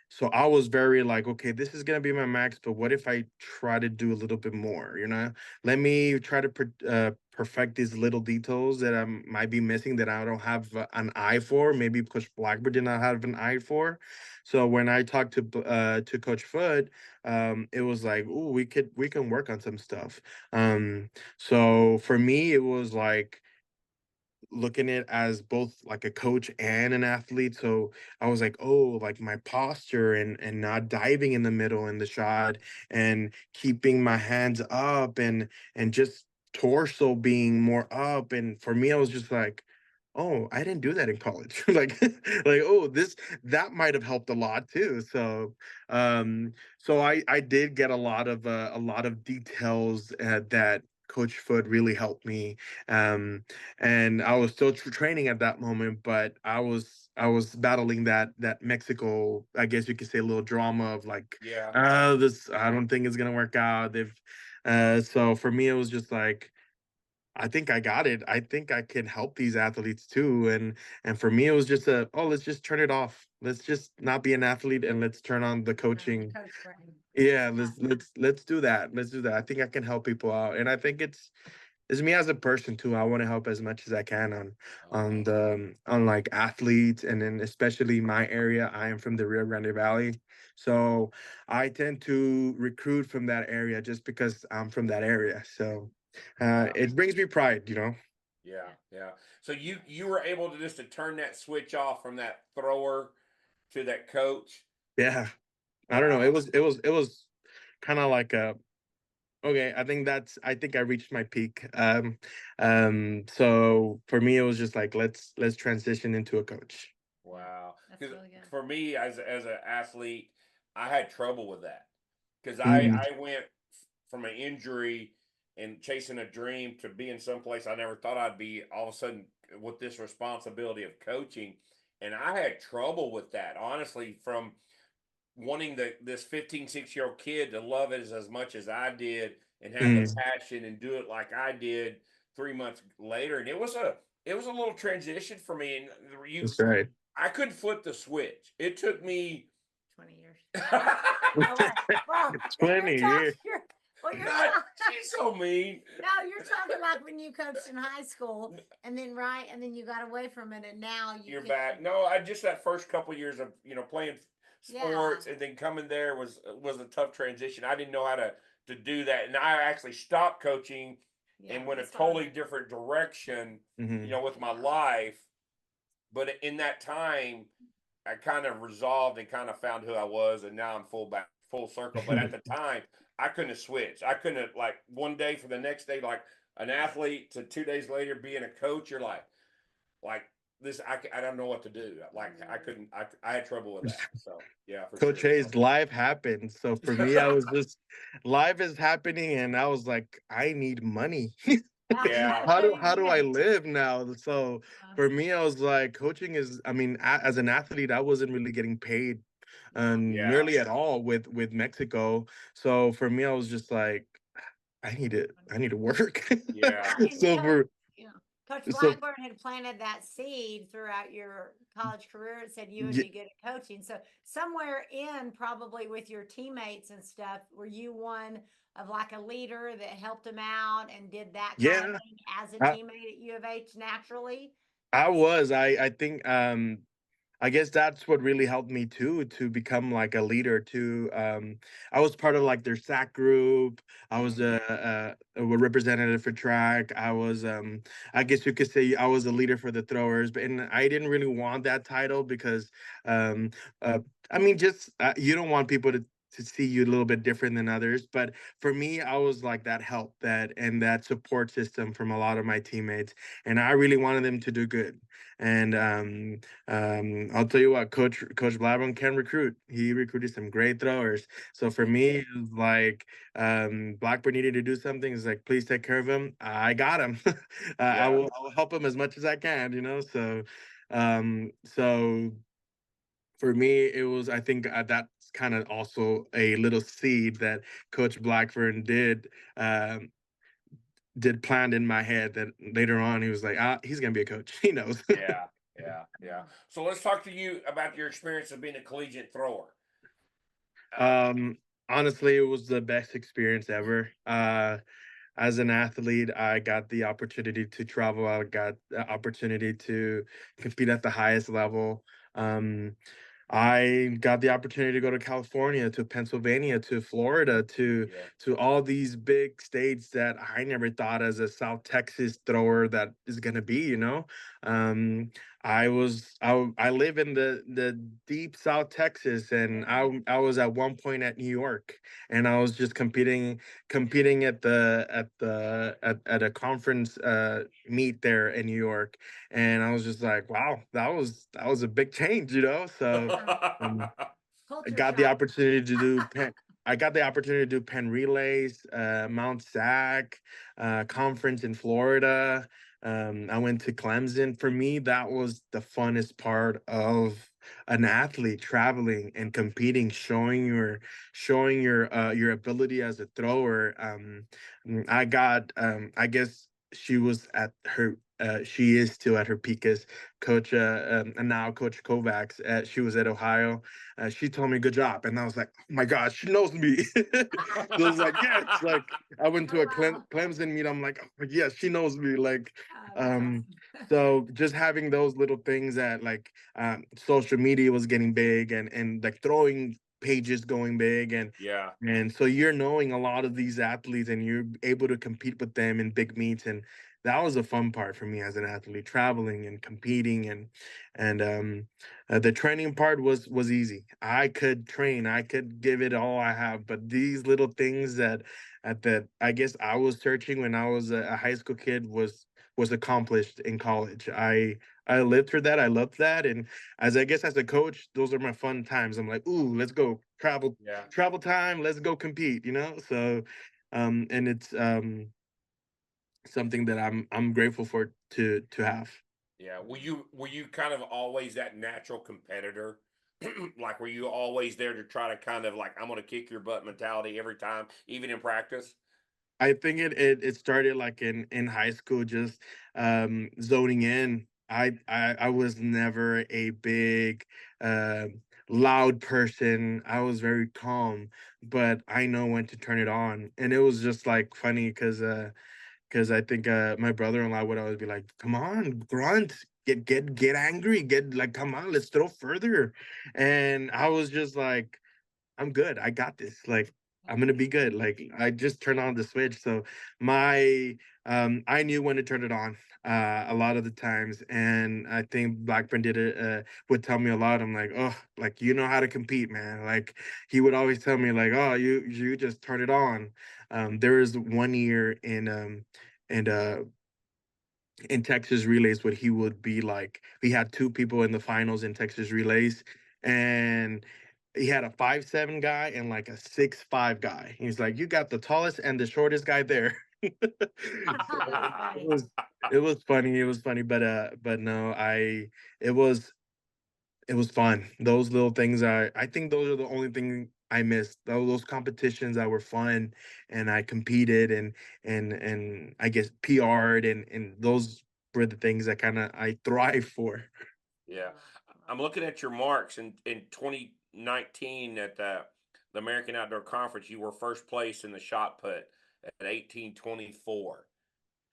so I was very like, okay, this is gonna be my max, but what if I try to do a little bit more? Let me try to perfect these little details that I might be missing that I don't have an eye for. Maybe Coach Blackburn did not have an eye for. So when I talked to Coach Foot, it was like, oh, we can work on some stuff. So for me, it was like looking at it as both like a coach and an athlete. So I was like, oh, like my posture and not diving in the middle in the shot and keeping my hands up and just torso being more up. And for me, I was just like, oh, I didn't do that in college. Like, oh, this that might have helped a lot too. So I did get a lot of details that Coach Foot really helped me. Um, and I was still training at that moment, but I was battling that Mexico, I guess you could say, a little drama of like, Yeah. this I don't think it's gonna work out. They've So for me, it was just like, I think I got it. I think I can help these athletes too. And for me, it was just let's just turn it off. Let's just not be an athlete and let's turn on the coaching. Coach brain. Yeah, Yeah. let's do that. Let's do that. I think I can help people out, and I think it's me as a person too. I want to help as much as I can on like athletes, and then especially my area. I am from the Rio Grande Valley, so I tend to recruit from that area just because I'm from that area. So Yeah. it brings me pride, Yeah. Yeah. So you were able to just to turn that switch off from that thrower to that coach. Yeah, I don't know. Wow. It was kind of like a okay. I think I reached my peak. So for me, it was just like let's transition into a coach. Yeah. Wow. That's Because really good. for me, as an athlete, I had trouble with that because Mm, I went from an injury and chasing a dream to being someplace I never thought I'd be. All of a sudden, with this responsibility of coaching, and I had trouble with that. Honestly, from wanting this 15, 6 year old kid to love it as much as I did and have the mm, passion and do it like I did 3 months later. And it was a little transition for me. And you that's right. I couldn't flip the switch. It took me 20 years. Oh, well, then you're 20 talking. years. You're not talking. she's so mean. No, you're talking like when you coached in high school, and then and then you got away from it, and now you You're can. back. No, I just that first couple years of playing Yeah. sports and then coming there was a tough transition. I didn't know how to do that, and I actually stopped coaching Yeah. and went a That's totally hard. different direction, Hmm. with my Yeah. life. But in that time, I kind of resolved and kind of found who I was, and now I'm full circle. But at the time, I couldn't switch. I couldn't like one day for the next day, like an athlete to 2 days later being a coach. You're like this. I don't know what to do. Like I couldn't. I had trouble with that. So yeah, for Coach sure. Hayes, life happened. So for me, I was just life is happening, and I was like, I need money. Yeah, How do I live now? So Yeah. for me, I was like, coaching is. I mean, as an athlete, I wasn't really getting paid, Yeah. yeah, nearly at all with Mexico. So for me, I was just like, I need to work. yeah, Yeah, and so for yeah. Coach so Blackburn had planted that seed throughout your college career. It said you would y- be good at coaching. So somewhere in probably with your teammates and stuff, were you one of like a leader that helped them out and did that kind of yeah, thing as a I, teammate at U of H naturally? I was. I think I guess that's what really helped me too to become like a leader too. I was part of like their SAC group. I was Mm. a representative for track. I guess you could say I was a leader for the throwers, but and I didn't really want that title because um, uh, I mean, just you don't want people to see you a little bit different than others. But for me, I was like that help that support system from a lot of my teammates, and I really wanted them to do good. And I'll tell you what, Coach Blabon can recruit. He recruited some great throwers. So for He me, did. it was like Blackburn needed to do something. It's like, please take care of him. I got him. yeah, I will help him as much as I can. So So for me, it was, I think, that's kind of also a little seed that Coach Blackburn did planned in my head, that later on he was like, he's gonna be a coach. He knows. Yeah, yeah. So let's talk to you about your experience of being a collegiate thrower. um, Honestly, it was the best experience ever. As an athlete, I got the opportunity to travel. I got the opportunity to compete at the highest level. Um, I got the opportunity to go to California, to Pennsylvania, to Florida, Yeah. to all these big states that I never thought as a South Texas thrower that is gonna be, you know. Um, I live in the deep South Texas, and I was at one point at New York, and I was just competing at a conference meet there in New York, and I was just like, wow, that was a big change, you know. So um, I Culture got the shock. opportunity to do pen. I got the opportunity to do pen relays, Mount Sac, conference in Florida. I went to Clemson. For me, that was the funnest part of an athlete, traveling and competing, showing your ability as a thrower. I guess she was at her. She is still at her peak as coach, and now Coach Kovacs. She was at Ohio. She told me good job, and I was like, oh my gosh, she knows me. So it was like, yes, like I went to Oh, a wow. Clemson meet. I'm like, oh, yes, she knows me. Like, That's um, awesome. so just having those little things that, like, social media was getting big, and like throwing pages going big, Yeah, and so you're knowing a lot of these athletes, and you're able to compete with them in big meets, and that was a fun part for me as an athlete, traveling and competing, and the training part was easy. I could train, I could give it all I have, but these little things that I guess I was searching when I was a high school kid was accomplished in college. I lived through that. I loved that, and as I guess as a coach, those are my fun times. I'm like, ooh, let's go yeah, travel time, let's go compete, you know. So and it's something that I'm grateful for to have. yeah. Were you kind of always that natural competitor? Like, were you always there to try to kind of like, I'm going to kick your butt mentality every time, even in practice? I think it started like in high school, just zoning in. I was never a big uh, loud person. I was very calm, but I know when to turn it on. And it was just like funny because I think my brother-in-law would always be like, "Come on, grunt, get angry, get like, come on, let's throw further." And I was just like, "I'm good, I got this. Like, I'm gonna be good." Like, I just turned on the switch. So my I knew when to turn it on a lot of the times, and I think Blackburn did it. Would tell me a lot. I'm like, oh, like you know how to compete, man. Like he would always tell me, like, oh, you just turn it on. There was one year and in Texas relays where he would be like, we had two people in the finals in Texas relays, and he had a 5'7" guy and like a 6'5" guy. He's like, you got the tallest and the shortest guy there. That's It funny. was it was funny. It was funny, but no, it was it was fun. Those little things I think those are the only thing I missed. Those competitions that were fun, and I competed and I guess PR'd, and those were the things that kind of I thrive for. Yeah. I'm looking at your marks in 2019 at the American Outdoor Conference. You were first place in the shot put at 1824.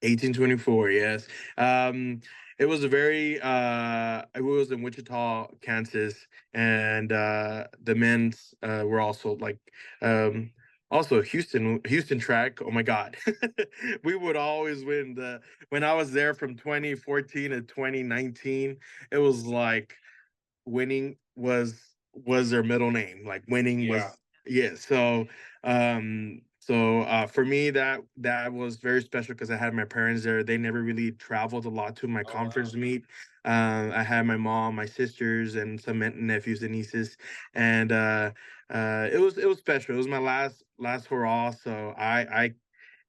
1824, yes. Um, it was a very it was in Wichita, Kansas, and the men's were also like um also Houston track. Oh my God. We would always win the when I was there from 2014 to 2019, it was like winning was their middle name. Like winning was Yeah. yeah. So for me that was very special because I had my parents there. They never really traveled a lot to my Oh wow. conference meet. I had my mom, my sisters, and some nephews and nieces, and it was special. It was my last hurrah. So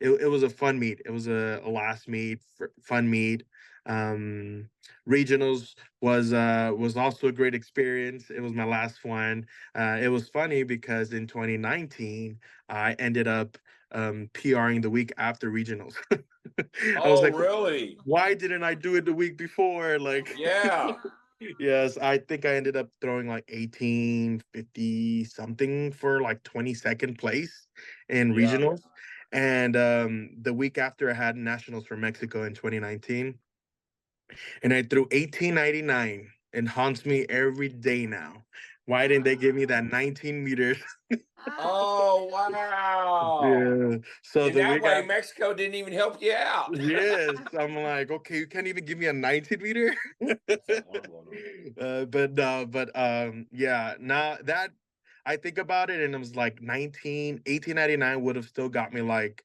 it was a fun meet. It was a last meet, fun meet. Regionals was also a great experience. It was my last one. It was funny because in 2019 I ended up PRing the week after regionals. I was Oh, like, really? why didn't I do it the week before? Like, Yeah. yes, I think I ended up throwing like 1850 something for like 22nd place in Yeah. regionals. And the week after I had nationals for Mexico in 2019, and I threw 1899 and haunts me every day now. Why didn't they give me that 19 meters? Oh, wow. Yeah. So In the that week way, after, Mexico didn't even help you out. yes, I'm like, okay, you can't even give me a 19 meter. But no, but yeah, now that I think about it, and it was like 1899 would have still got me like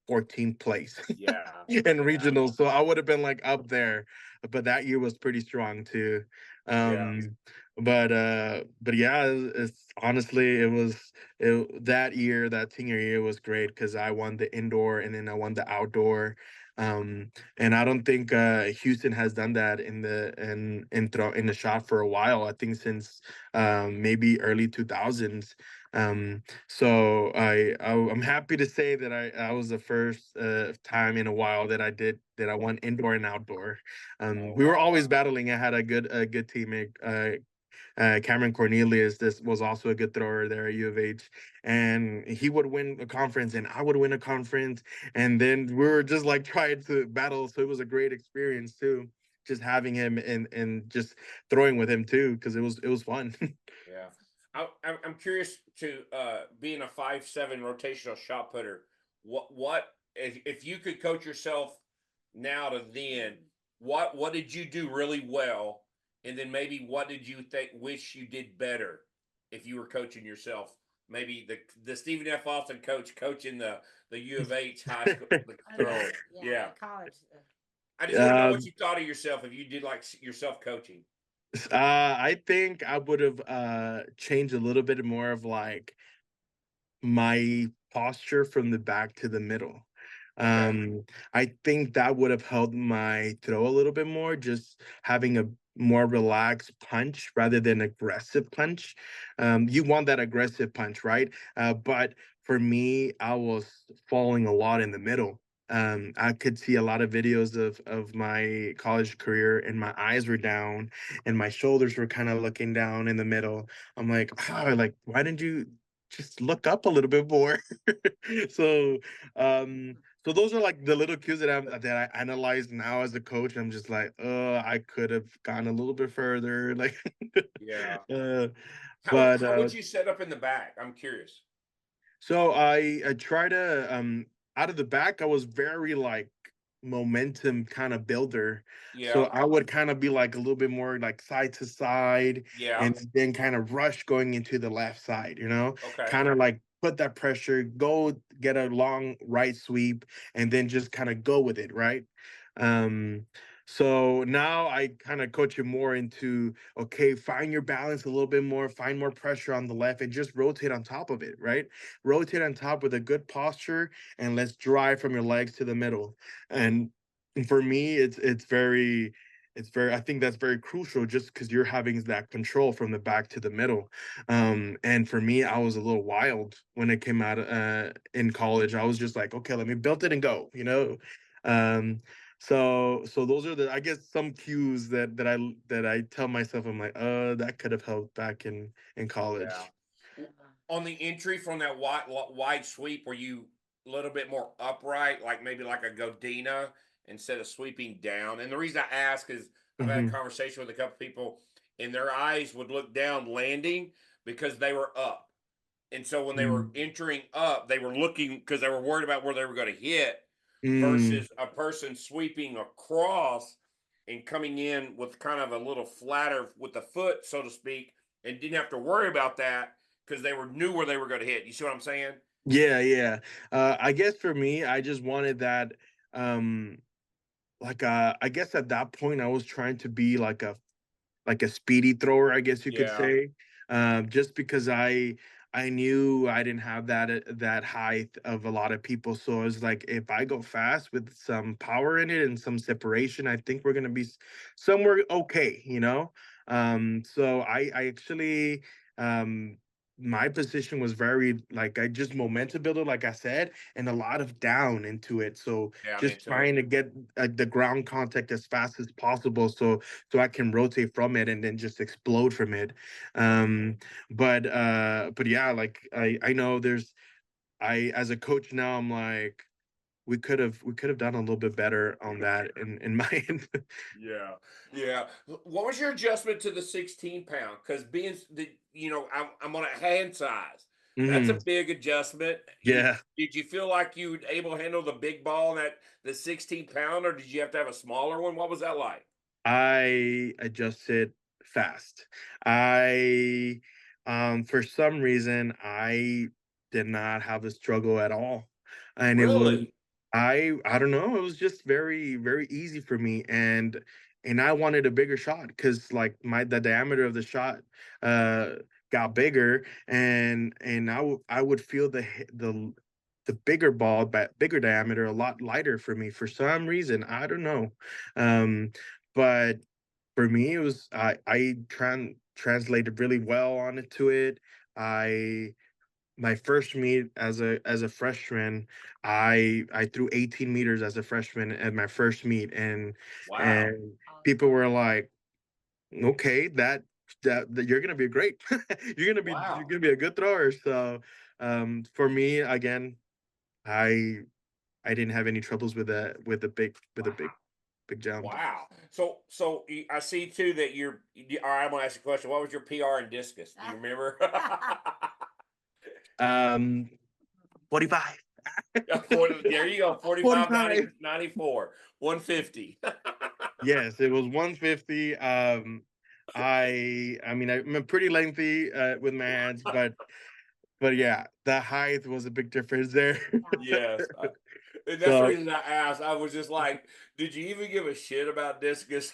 14th place Yeah. in Yeah. regionals. So I would have been like up there. But that year was pretty strong too. Yeah. Um but yeah, it's honestly that year, that senior year was great because I won the indoor and then I won the outdoor. And I don't think Houston has done that in the shot for a while. I think since maybe early 2000s. So I'm happy to say that I was the first time in a while that I won indoor and outdoor. Oh, We were wow. always battling. I had a good teammate, Cameron Cornelius. This was also a good thrower there at U of H, and he would win a conference, and I would win a conference, and then we were just like trying to battle. So it was a great experience too, just having him and just throwing with him too, because it was fun. Yeah. I'm curious to being a 5'7" rotational shot putter. What if you could coach yourself now to then? What did you do really well, and then maybe what did you think wish you did better if you were coaching yourself? Maybe the Stephen F. Austin coaching the U of H high school the thrower. Yeah. College. I just want to know what um, you thought of yourself if you did like yourself coaching. I think I would have changed a little bit more of like my posture from the back to the middle. Okay. I think that would have helped my throw a little bit more, just having a more relaxed punch rather than aggressive punch. You want that aggressive punch, right? But for me, I was falling a lot in the middle. I could see a lot of videos of my college career, and my eyes were down, and my shoulders were kind of looking down in the middle. I'm like, like, why didn't you just look up a little bit more? so um so those are like the little cues that I analyze now as a coach. I'm just like, I could have gone a little bit further. Like Yeah. uh How but how would you set up in the back? I'm curious. so I try to out of the back, I was very like momentum kind of builder. So Yeah. I would kind of be like a little bit more like side to side, Yeah. and then kind of rush going into the left side, Okay. kind of like put that pressure, go get a long right sweep, and then just kind of go with it, right? Um so now I kind of coach you more into, okay, find your balance a little bit more, find more pressure on the left, and just rotate on top of it, right? Rotate on top with a good posture, and let's drive from your legs to the middle. And for me, it's very, I think that's very crucial, just because you're having that control from the back to the middle. And for me, I was a little wild when it came out in college. I was just like, okay, let me build it and go. Um, so those are the, I guess, some cues that I tell myself. I'm like, that could have helped back in Yeah. college. On the entry from that wide sweep, were you a little bit more upright, like maybe like a Godina instead of sweeping down? And the reason I ask is I've had a Hmm. conversation with a couple people, and their eyes would look down landing because they were up. And so when they were Mm. entering up, they were looking because they were worried about where they were going to hit Mm. versus a person sweeping across and coming in with kind of a little flatter with the foot, so to speak, and didn't have to worry about that because they knew where they were going to hit. You see what I'm saying? Yeah, yeah. I guess for me, I just wanted that. Um, I guess at that point, I was trying to be like a speedy thrower, I guess you could Yeah. say. Just because I I knew I didn't have that height of a lot of people. So it's like if I go fast with some power in it and some separation, I think we're gonna be somewhere okay, you know. So I actually um my position was very like I just momentum builder, like I said, and a lot of down into it. So Down just into it. trying to get the ground contact as fast as possible, so I can rotate from it and then just explode from it. Um, but yeah, like I know there's I as a coach now I'm like we could have done a little bit better on that in my end. Yeah, yeah. What was your adjustment to the 16 pound? Because being I'm on a hand size. That's a Hmm. big adjustment. Yeah. Did you feel like you were able to handle the big ball in the 16 pound, or did you have to have a smaller one? What was that like? I adjusted fast. I for some reason I did not have a struggle at all. And it was Really? I don't know, it was just very easy for me, and I wanted a bigger shot cuz like the diameter of the shot uh got bigger, and I would feel the bigger ball, but bigger diameter a lot lighter for me for some reason. I don't know. Um but for me, it was I translated really well onto it. I My first meet as a freshman, I threw 18 meters as a freshman at my first meet, Wow. and people were like, "Okay, that you're gonna be great. You're Wow. gonna be a good thrower." So, for me, again, I I didn't have any troubles with a big jump. Wow. So I see too that all right, I'm gonna ask you a question. What was your PR in discus? Do you remember? Um, 45. There you go. 45, 90, 45. 94, 150. Yes, it was 150. I mean I'm pretty lengthy with my hands, but yeah, the height was a big difference there. Yes. And that's the So reason I asked. I was just like, did you even give a shit about discus?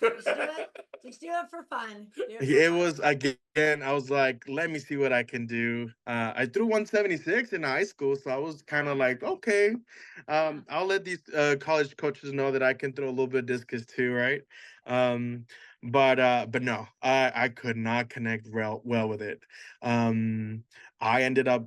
Just do it for fun. it was again, I was like, let me see what I can do. I threw 176 in high school, so I was kind of like, okay, I'll let these college coaches know that I can throw a little bit of discus too, right? Um, but no, I could not connect well with it. Um, I ended up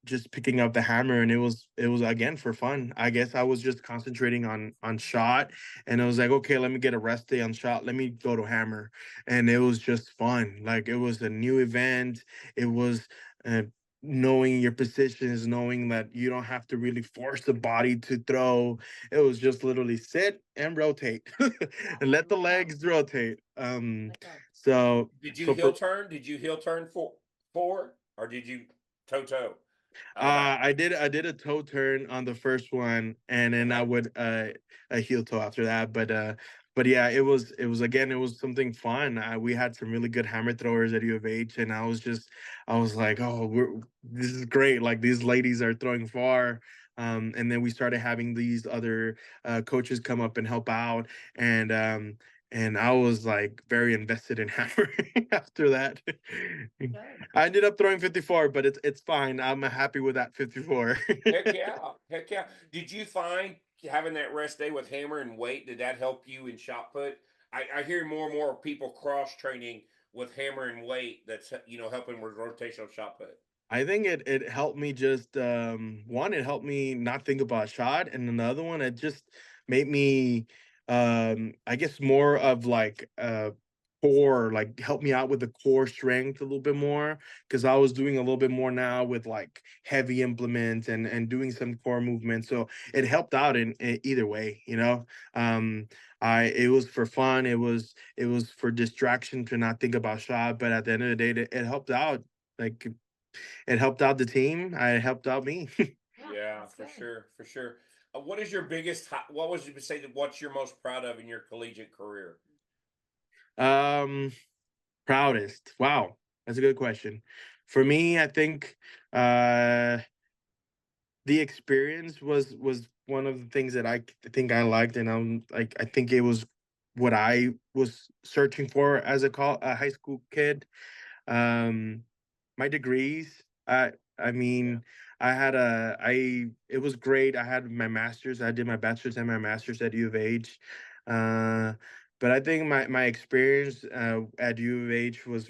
just picking up the hammer, and it was again for fun. I guess I was just concentrating on shot, and I was like, okay, let me get a rest day on shot. Let me go to hammer, and it was just fun. Like it was a new event. It was uh, knowing your positions, knowing that you don't have to really force the body to throw. It was just literally sit and rotate, and let the legs rotate. So Did you so heel for turn? Did you heel turn forward, or did you toe out of bounds? I did a toe turn on the first one, and then I Uh-huh. would a heel toe after that. But yeah, it was again, it was something fun. We had some really good hammer throwers at U of H, and I was like, oh, this is great. Like these ladies are throwing far. And then we started having these other coaches come up and help out, and um, and I was like very invested in hammering after that. I ended up throwing 54, but it's fine. I'm happy with that 54. Heck yeah, heck yeah. Did you find having that rest day with hammer and weight, did that help you in shot put? I hear more and more people cross training with hammer and weight. That's helping with rotational shot put. I think it helped me just one, it helped me not think about shot, and another one, it just made me I guess more of like core, like help me out with the core strength a little bit more, because I was doing a little bit more now with like heavy implements and doing some core movements. So it helped out in either way, you know. Um I It was for fun, it was for distraction to not think about shot, but at the end of the day it helped out. Like it helped out the team. I helped out me. Yeah, for sure, for sure. What is your what was you say that what's you're most proud of in your collegiate career? um, Proudest. Wow, that's a good question. For me, I think uh, the experience was one of the things that think I liked, and I think it was what I was searching for as a high school kid. My degrees. I mean, it was great. I had my master's. I did my bachelor's and my master's at U of H. Uh, but I think my experience at U of H was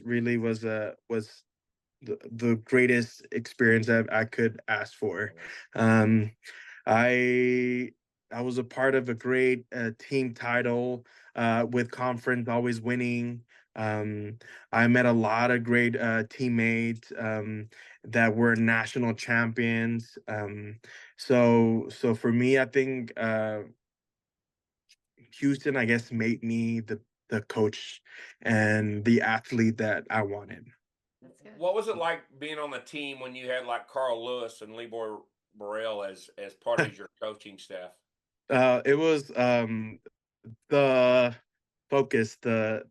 the greatest experience I could ask for. Um, I I was a part of a great team title with conference, always winning. Um, I met a lot of great teammates that were national champions. So for me, I think Houston, I guess, made me the coach and the athlete that I wanted. That's good. What was it like being on the team when you had like Carl Lewis and Leroy Burrell as part of your coaching staff? It was the focus, the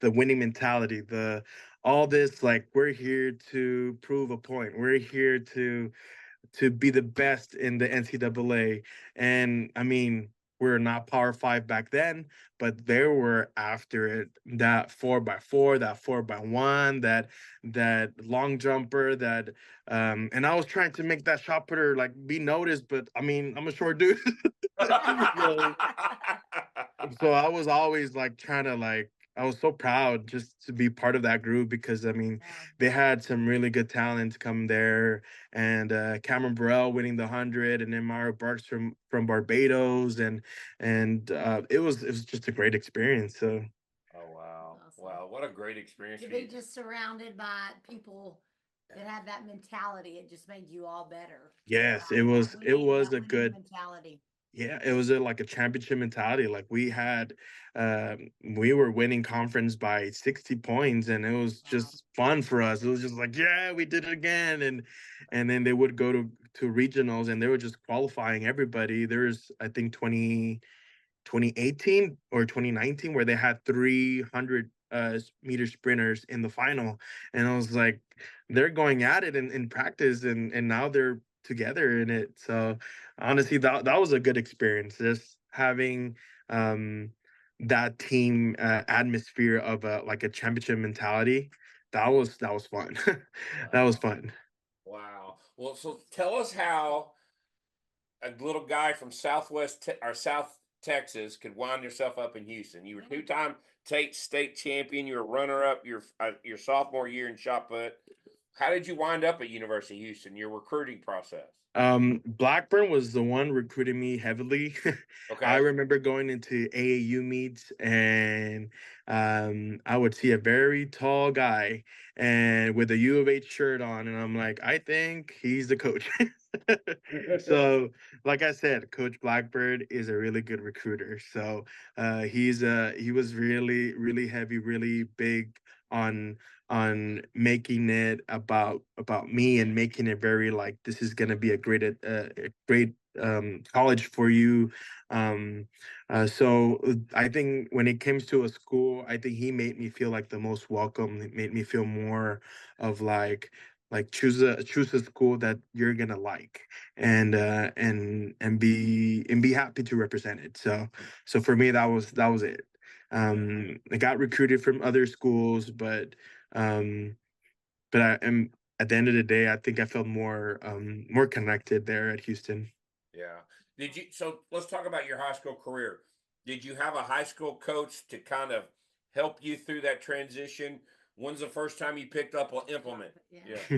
winning mentality, the all this like we're here to prove a point. We're here to be the best in the NCAA. And I mean, we're not Power Five back then, but there were after it that 4x4, that 4x1, that long jumper, that and I was trying to make that shot putter like be noticed, but I mean, I'm a short dude. so, so I was always like trying to like I was so proud just to be part of that group because I mean Yeah. they had some really good talent come there and Cameron Burrell winning the 100 and then Mario Barks from Barbados and it was just a great experience. So Oh wow. Awesome. Wow, what a great experience To for be you. just surrounded by people that have that mentality, it just made you all better. yes, That it was that a winning good. mentality. Yeah, it was like a championship mentality. Like we were winning conference by 60 points, and it was Wow. just fun for us. It was just like, yeah, we did it again, and then they would go to regionals, and they were just qualifying everybody. There's I think 2018 or 2019 where they had 300 meter sprinters in the final, and I was like, they're going at it in practice, and now they're together in it. So honestly, that was a good experience, just having um that team atmosphere of like a championship mentality. That was fun. That was Wow. fun. Wow. Well, so tell us how a little guy from South Texas could wind yourself up in Houston. You were two-time state champion. You were runner-up your sophomore year in shot put. How did you wind up at University of Houston? Your recruiting process. Blackburn was the one recruiting me heavily. I Okay. remember going into AAU meets and I would see a very tall guy and with a U of H shirt on, and I'm like, I think he's the coach. So, like I said, Coach Blackbird is a really good recruiter. So, he was really heavy, really big on making it about me and making it very like this is going to be a great college for you. um so I think when it comes to a school, I think he made me feel like the most welcome. It made me feel more of like choose a school that you're gonna like and be happy to represent it. So for me that was it. I got recruited from other schools, um, but I am at the end of the day, I think I felt more connected there at Houston. Yeah. So let's talk about your high school career. Did you have a high school coach to kind of help you through that transition? When's the first time you picked up an implement? Yeah. Yeah.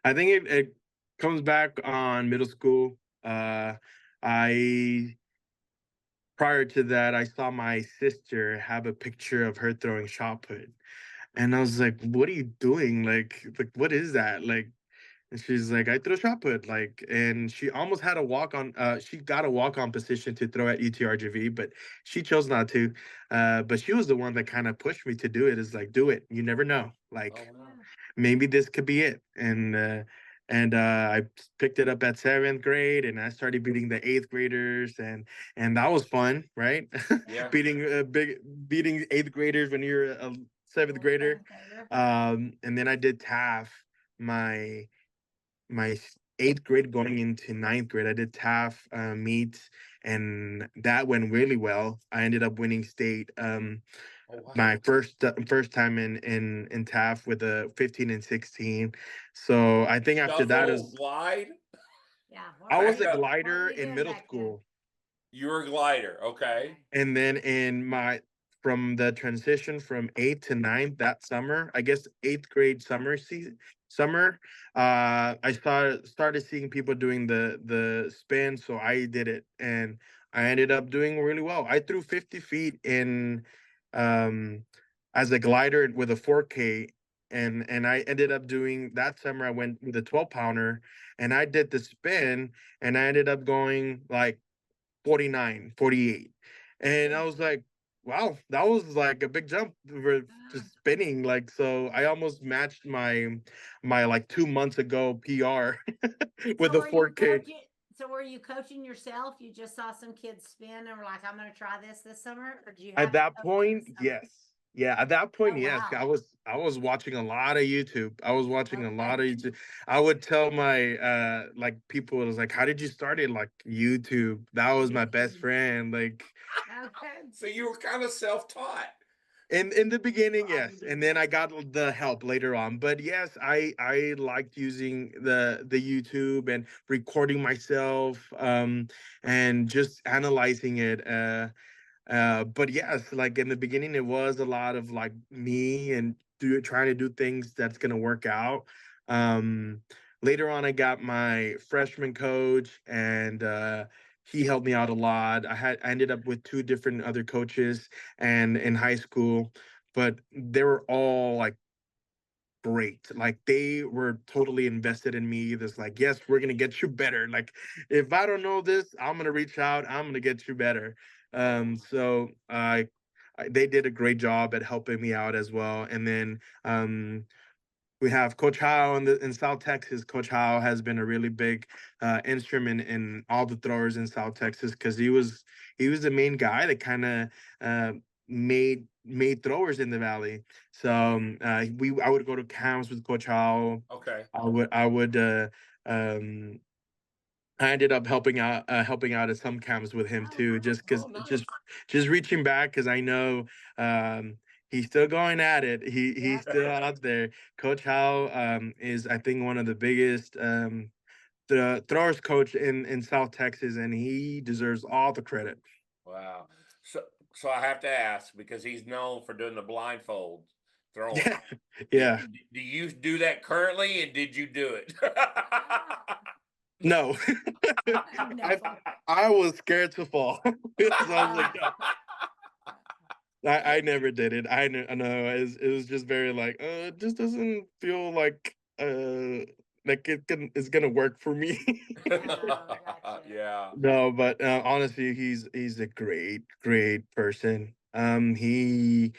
I think it comes back on middle school. I prior to that, I saw my sister have a picture of her throwing shot put, and I was like, "What are you doing? Like what is that? Like?" And she's like, I threw a shot put, like, and she almost had a walk on. She got a walk on position to throw at UTRGV, but she chose not to. But she was the one that kind of pushed me to do it. Is like, do it. You never know. Oh Like, wow. maybe this could be it. And I picked it up at seventh grade, and I started beating the eighth graders, and that was fun, right? Yeah. Beating eighth graders when you're a seventh grader. And then I did TAF my eighth grade going into ninth grade. I did TAF meets, and that went really well. I ended up winning state. wow. my first time in TAF with a 15 and 16. So I think after that Shuffle, is glide. Yeah. I was a Back up. What glider were you in doing middle back then? school. You were a glider. Okay. And then from the transition from eighth to ninth that summer, I guess eighth grade summer, I started seeing people doing the spin, so I did it, and I ended up doing really well. I threw 50 feet in um, as a glider with a 4K, and I ended up doing that summer. I went with a 12-pounder, and I did the spin, and I ended up going like 49, 48. And I was like, wow, that was like a big jump for just spinning. Like, so I almost matched my like 2 months ago PR with So the were you 4K. coaching? So were you coaching yourself? You just saw some kids spin and were like, "I'm going to try this summer," or did you At have to that coach in the point, summer? yes. Yeah, at that point, Oh yes. wow. I was watching a lot of YouTube. I was watching a lot Okay. of YouTube. I would tell my like people, it was like, how did you start it? Like YouTube. That was my best YouTube. friend. Like Okay. So you were kind of self-taught. in the beginning, Well, yes, and then I got the help later on. But yes, I liked using the YouTube and recording myself, and just analyzing it. But yes, like in the beginning, it was a lot of like me and trying to do things that's gonna work out. Um, Later on, I got my freshman coach, and he helped me out a lot. I ended up with two different other coaches, and in high school, but they were all like great. Like they were totally invested in me. This like, yes, we're gonna get you better. Like if I don't know this, I'm gonna reach out. I'm gonna get you better. So they did a great job at helping me out as well. And then we have Coach Howe in South Texas. Coach Howe has been a really big instrument in all the throwers in South Texas because he was the main guy that kind of uh, made throwers in the valley. So I would go to camps with Coach Howe. Okay. Um, I ended up helping out at some camps with him Oh too, wow. just because Oh, nice. just reaching back because I know he's still going at it. Yeah. He's still out there. Coach Howe is I think one of the biggest the throwers coach in South Texas, and he deserves all the credit. Wow. So I have to ask because he's known for doing the blindfold throwing. Yeah, yeah. Do you do that currently, and did you do it? No, I No. I was scared to fall. So I was like, no. I never did it. I know it was just very like it just doesn't feel like it's gonna work for me. Oh, gotcha. Yeah. No, but honestly, he's a great person. He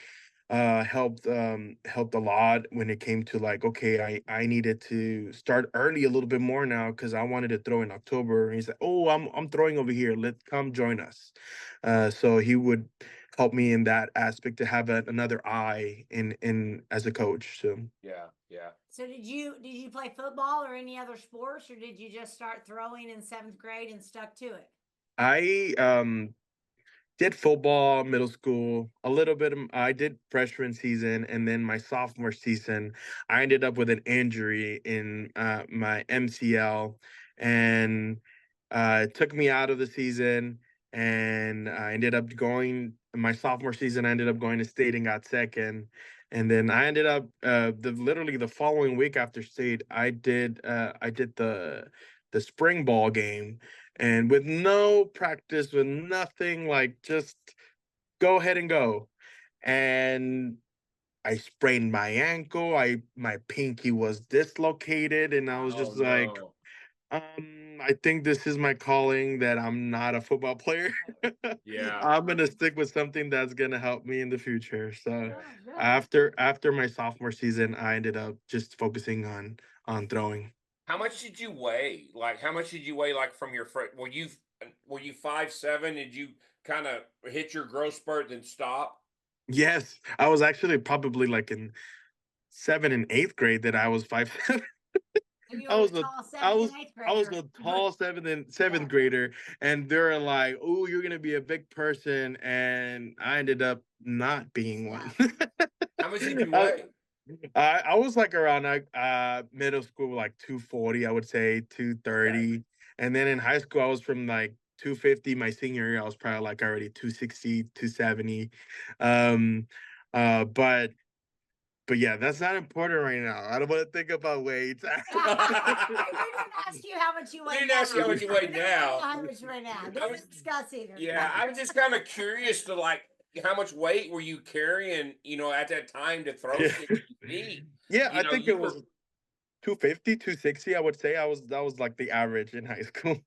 helped a lot when it came to like, okay, I needed to start early a little bit more now because I wanted to throw in October. And he's like, oh, I'm throwing over here. Let's come join us. So he would help me in that aspect to have another eye in as a coach. So Yeah. Yeah. So did you play football or any other sports, or did you just start throwing in seventh grade and stuck to it? I did football middle school a little bit. I did freshman season, and then my sophomore season I ended up with an injury in my MCL, and it took me out of the season. And I ended up going my sophomore season. I ended up going to state and got second. And then I ended up literally the following week after state I did the spring ball game, and with no practice, with nothing, like just go ahead and go. And I sprained my ankle. My pinky was dislocated, and I was Oh just like, no. I think this is my calling. That I'm not a football player. Yeah. I'm gonna stick with something that's gonna help me in the future. So Okay. Oh, good. after my sophomore season, I ended up just focusing on throwing. How much did you weigh? Like, how much did you weigh? Like from your were you 5'7"? Did you kind of hit your growth spurt then stop? Yes, I was actually probably like in seventh and eighth grade that I was 5'7". And you I were was the a tall I seventh was and eighth I was grader. the tall seventh grader, and they're like, "Oh, you're gonna be a big person," and I ended up not being one. How much did you I, weigh? I was like around middle school, like 240, I would say Okay. 230, and then in high school I was from like 250. My senior year I was probably like already 260, 270. Um, but yeah, that's not important right now. I don't want to think about weight. We didn't ask you how much you We weigh didn't now. ask you how much you weigh We didn't now. know how much you weigh now. I Didn't was- discuss either. Yeah, I was just kind of curious to like how much weight were you carrying, at that time to throw Yeah. 60 feet? Yeah, I think You it were was 250, 260. I would say that was like the average in high school.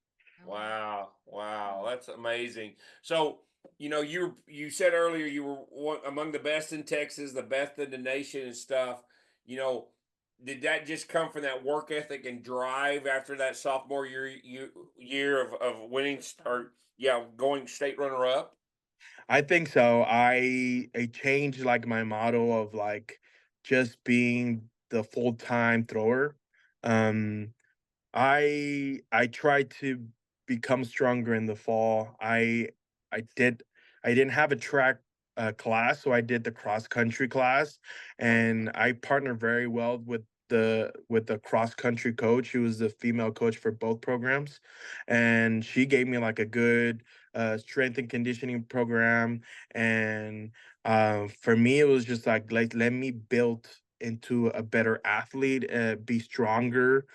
wow, wow, that's amazing. So, you said earlier you were among the best in Texas, the best in the nation and stuff. You know, did that just come from that work ethic and drive after that sophomore year of winning or yeah, going state runner up? I think so. I changed like my model of like just being the full-time thrower. Um I tried to become stronger in the fall. I did I didn't have a track class, so I did the cross country class, and I partnered very well with the cross country coach. Who was the female coach for both programs, and she gave me like a good strength and conditioning program. And for me, it was just like let me build into a better athlete, be stronger.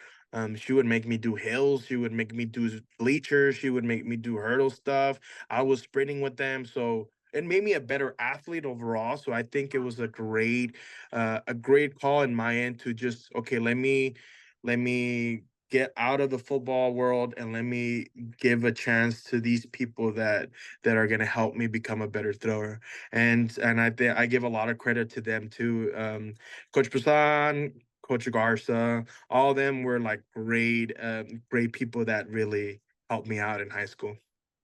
She would make me do hills. She would make me do bleachers. She would make me do hurdle stuff. I was sprinting with them, so it made me a better athlete overall. So I think it was a great call in my end to just okay, let me get out of the football world and let me give a chance to these people that are going to help me become a better thrower. And I give a lot of credit to them too. Coach Prasan, Coach Garza, all of them were like great people that really helped me out in high school.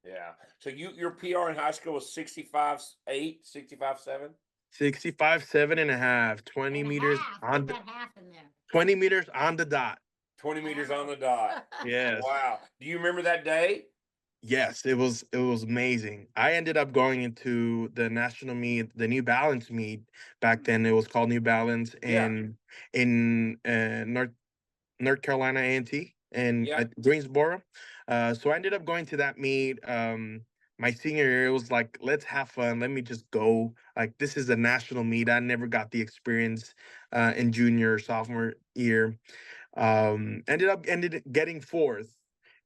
Yeah. So your PR in high school was 65.8, 65.7? 65 7.5, 20 And meters half. on Put that half in there. 20 meters on the dot. 20 meters on the dot. Yes. Wow. Do you remember that day? Yes, it was amazing. I ended up going into the national meet, the New Balance meet. Back then it was called New Balance Yeah. in North Carolina A&T and Yeah. at Greensboro. So I ended up going to that meet. My senior year, it was like, let's have fun. Let me just go. Like, this is a national meet. I never got the experience in junior or sophomore year. Ended getting fourth.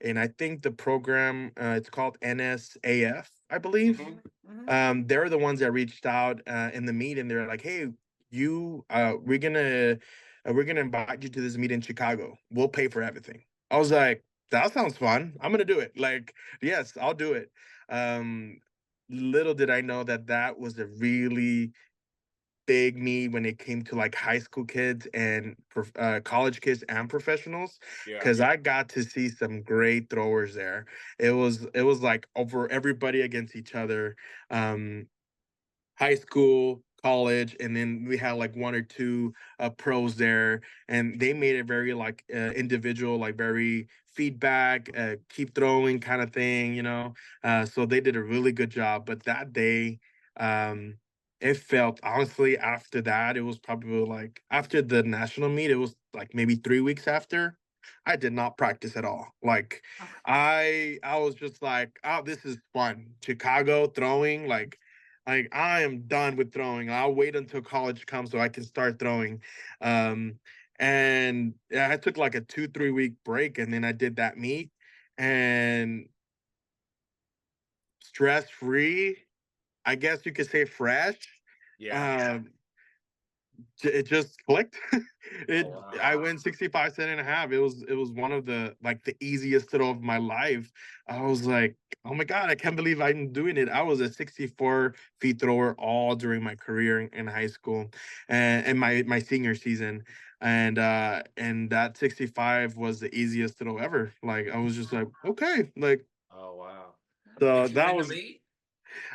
And I think the program, it's called NSAF, I believe. Mhm. They're the ones that reached out in the meet, and they're like, "Hey, you, we're gonna invite you to this meet in Chicago. We'll pay for everything." I was like, "That sounds fun. I'm gonna do it." Like, yes, I'll do it. Um, Little did I know that that was a really big me when it came to like high school kids and college kids and professionals, Yeah. because I got to see some great throwers there. It was like over everybody against each other. um High school, college, and then we had like one or two pros there, and they made it very like individual, like very feedback, keep throwing kind of thing. So they did a really good job. But that day, um, it felt honestly after that, it was probably like after the national meet, it was like maybe 3 weeks after. I did not practice at all. Like I was just like, oh, this is fun. Chicago throwing, like I am done with throwing. I'll wait until college comes so I can start throwing. Um, and yeah, I took like a 2 3 week break, and then I did that meet, and stress free. I guess you could say fresh. Yeah. Um, it just clicked. Oh, it I wow. went 65 7.5. It was one of the like the easiest throw of my life. I was like, oh my god, I can't believe I'm doing it. I was a 64 feet thrower all during my career in high school and my senior season. And that 65 was the easiest throw ever. Like I was just like, okay, like Oh, wow. so Did you that win the was meet?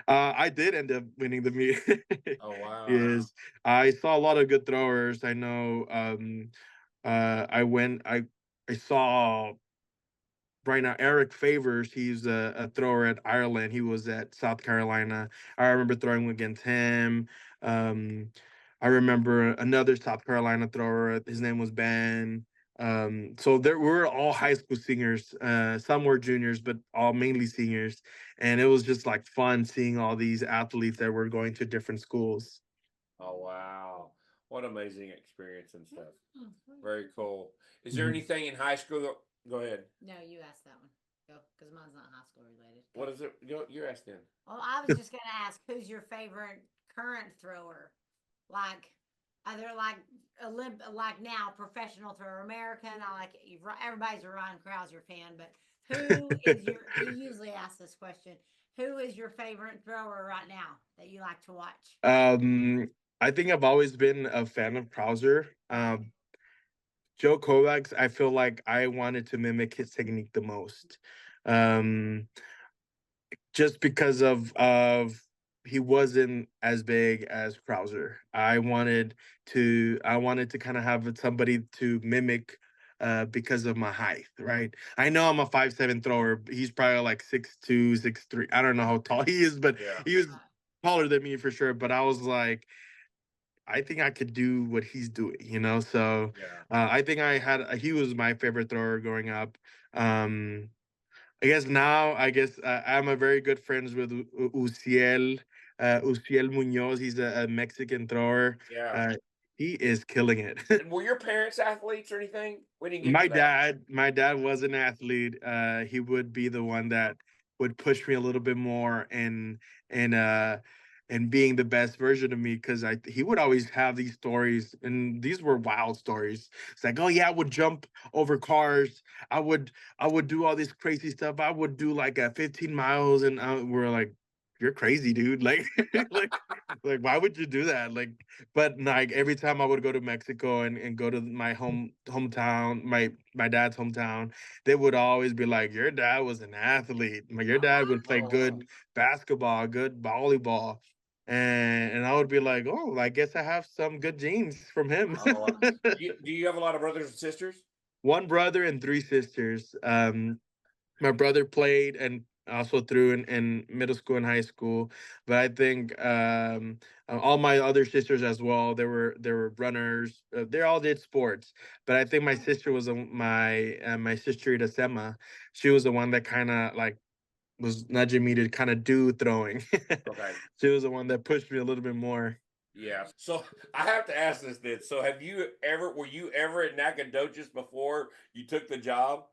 I did end up winning the meet. Oh, wow. Yes, I saw a lot of good throwers. I know. I went. I saw right now Eric Favors. He's a thrower at Ireland. He was at South Carolina. I remember throwing against him. Um, I remember another South Carolina thrower. His name was Ben. So there were all high school seniors. Some were juniors, but all mainly seniors. And it was just like fun seeing all these athletes that were going to different schools. Oh wow, what amazing experience and stuff. Very cool. Is there Mhm. anything in high school? Go ahead. No, you asked that one. Go, because mine's not high school related. What is it? You're asking. Well, I was just gonna ask, who's your favorite current thrower? Like, either like like now professional thrower, American. I like everybody's a Ryan Krauser fan, but who is your? He usually asks this question. Who is your favorite thrower right now that you like to watch? I think I've always been a fan of Krauser. Joe Kovacs, I feel like I wanted to mimic his technique the most. Um, just because of he wasn't as big as Krauser. I wanted to kind of have somebody to mimic because of my height, right? I know I'm a 5'7" thrower. He's probably like 6'2", 6'3". I don't know how tall he is, but Yeah. he was taller than me for sure. But I was like, I think I could do what he's doing, you know. So Yeah. I think he was my favorite thrower growing up. Um, I guess now, I'm a very good friends with Uciel Munoz. He's a Mexican thrower. Yeah. Uh, he is killing it. And were your parents athletes or anything? We didn't get My to that. dad was an athlete. He would be the one that would push me a little bit more and uh and being the best version of me because he would always have these stories and these were wild stories. It's like, oh yeah, I would jump over cars. I would I would do all this crazy stuff. I would do like 15 miles and we're like, you're crazy, dude. Like like why would you do that? But like every time I would go to Mexico and go to my hometown, my dad's hometown, they would always be like, "Your dad was an athlete. Your dad would play Oh wow. good basketball, good volleyball." And I would be like, "Oh, I guess I have some good genes from him." Oh, wow. Do you have a lot of brothers and sisters? One brother and three sisters. My brother played and also threw in middle school and high school, but I think all my other sisters as well. They were runners. They all did sports, but I think my sister was my sister Irasema. She was the one that kind of like was nudging me to kind of do throwing. Okay. She was the one that pushed me a little bit more. Yeah. So I have to ask this then. So were you ever at Nacogdoches before you took the job?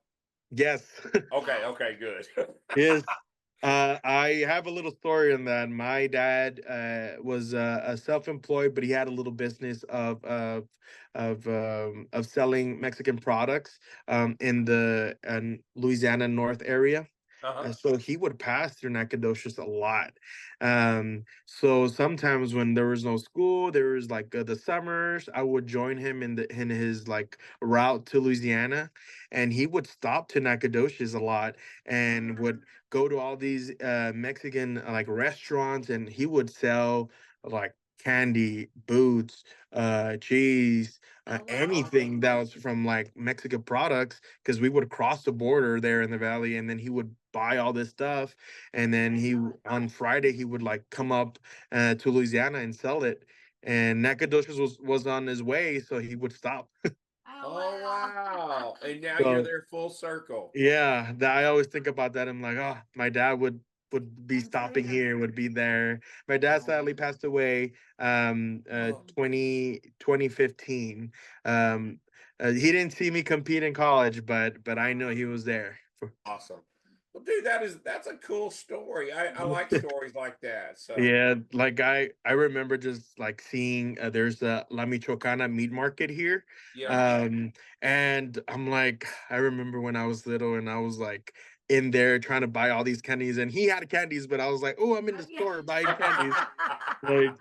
Yes. Okay, okay, good. Yes. I have a little story on that. My dad was a self-employed, but he had a little business of selling Mexican products in the Louisiana North area. Uh-huh. So he would pass through Nacogdoches a lot. So sometimes when there was no school, there was like the summers, I would join him in his like route to Louisiana, and he would stop to Nacogdoches a lot and would go to all these Mexican like restaurants, and he would sell like candy, boots, cheese, Oh, wow. anything that was from like Mexican products because we would cross the border there in the valley and then he would buy all this stuff and then on Friday he would like come up to Louisiana and sell it and Nacogdoches was on his way so he would stop. Oh wow. And now you're So there full circle. yeah, that I always think about that. I'm like, oh, my dad would be I'm so stopping here. here, would be there. My dad sadly passed away Oh, 2015. He didn't see me compete in college, but I know he was there. awesome. Well, dude, that's a cool story. I like stories like that. So Yeah, like I remember just like seeing there's a La Michoacana meat market here. yeah. And I'm like, I remember when I was little and I was like in there trying to buy all these candies and he had candies, but I was like, oh, I'm in the store buying candies. Like,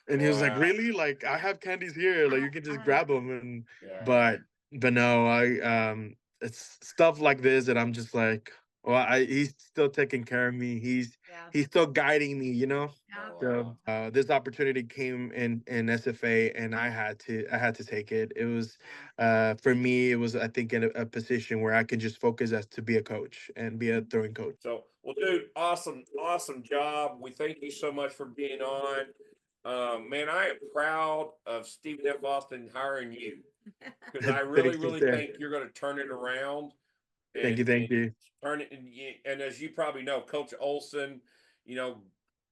and he was like, Wow. really? Like, I have candies here. Like, you can just grab them. Yeah. But no, it's stuff like this that I'm just like, Well, he's still taking care of me. He's still guiding me, you know. So this opportunity came in SFA, and I had to take it. It was for me. It was, I think, in a position where I could just focus as to be a coach and be a throwing coach. So, well, dude, awesome job. We thank you so much for being on. Man, I am proud of Stephen F. Austin hiring you because I Thanks, really sir. think you're going to turn it around. Thank you, thank you. Turn it, and as you probably know, Coach Olson, you know,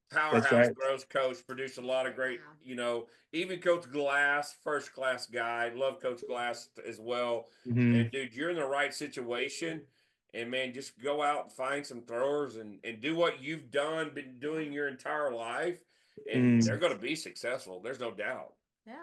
That's powerhouse right. throws coach, produced a lot of great, you know, even Coach Glass, first class guy. Love Coach Glass as well. Hmm. And dude, you're in the right situation. And man, just go out and find some throwers and do what you've been doing your entire life, and they're going to be successful. There's no doubt. Yeah.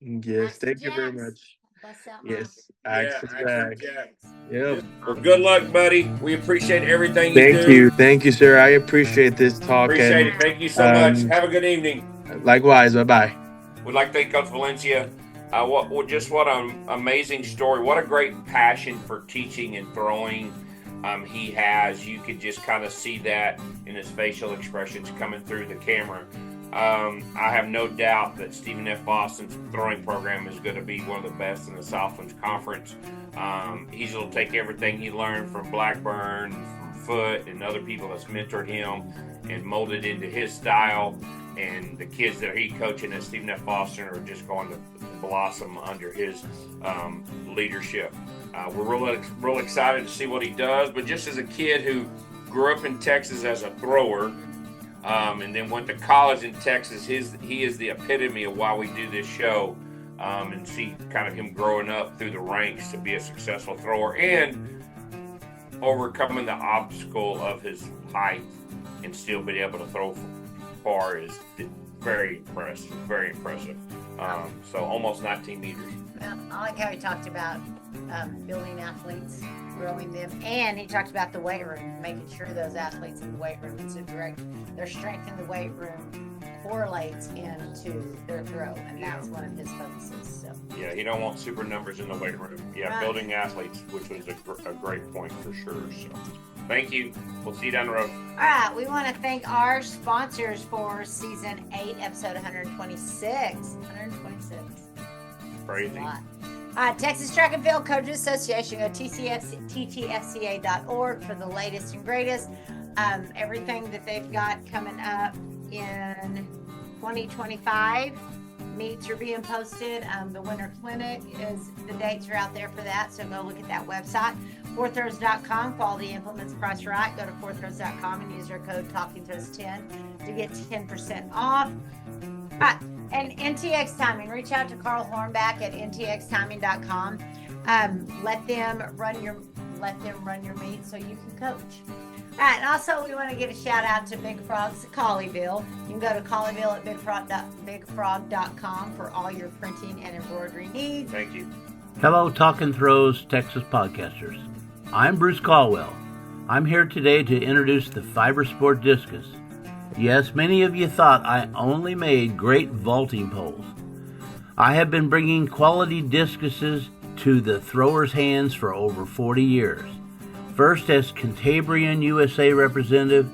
Yes, thank you very much. Bust out Yes, Yeah, access Access back. Jack. Yep. Well, good luck, buddy. We appreciate everything you do. Thank you, sir. I appreciate this talk, Appreciate and it. Thank you so much. um, Have a good evening. likewise. Bye bye. We'd like to thank Coach Valencia. What an amazing story. What a great passion for teaching and throwing he has. You could just kind of see that in his facial expressions coming through the camera. I have no doubt that Stephen F. Boston's throwing program is going to be one of the best in the Southlands Conference. He's going to take everything he learned from Blackburn, from Foot, and other people that's mentored him and mold it into his style. And the kids that he's coaching at Stephen F. Boston are just going to blossom under his leadership. We're real excited to see what he does. But just as a kid who grew up in Texas as a thrower, and then went to college in Texas, he is the epitome of why we do this show, and see kind of him growing up through the ranks to be a successful thrower and overcoming the obstacle of his height and still being able to throw far is very impressive, very impressive. So almost 19 meters. Well, I like how he talked about building athletes, growing them, and he talked about the weight room, making sure those athletes in the weight room, their strength in the weight room correlates into their throw, and that's one of his focuses. So yeah, he don't want super numbers in the weight room. Yeah, right. Building athletes, which was a great point for sure. So thank you. We'll see you down the road. All right, we want to thank our sponsors for season 8, episode 126. 126. Crazy. Texas Track and Field Coaches Association. Go ttfca.org for the latest and greatest. Everything that they've got coming up in 2025. Meets are being posted. The Winter Clinic the dates are out there for that, so go look at that website. 4throws.com, quality implements priced right. Go to 4throws.com and use our code TalkingThrows10 to get 10% off. And NTX Timing, reach out to Carl Hornback at ntxtiming.com. Let them run your meet so you can coach. All right, and also we want to give a shout out to Big Frog's Colleyville. You can go to Colleyville at bigfrog.com for all your printing and embroidery needs. Thank you. Hello, Talking Throws Texas podcasters. I'm Bruce Caldwell. I'm here today to introduce the FiberSport Discus. Yes, many of you thought I only made great vaulting poles. I have been bringing quality discuses to the throwers' hands for over 40 years. First as Cantabrian USA representative,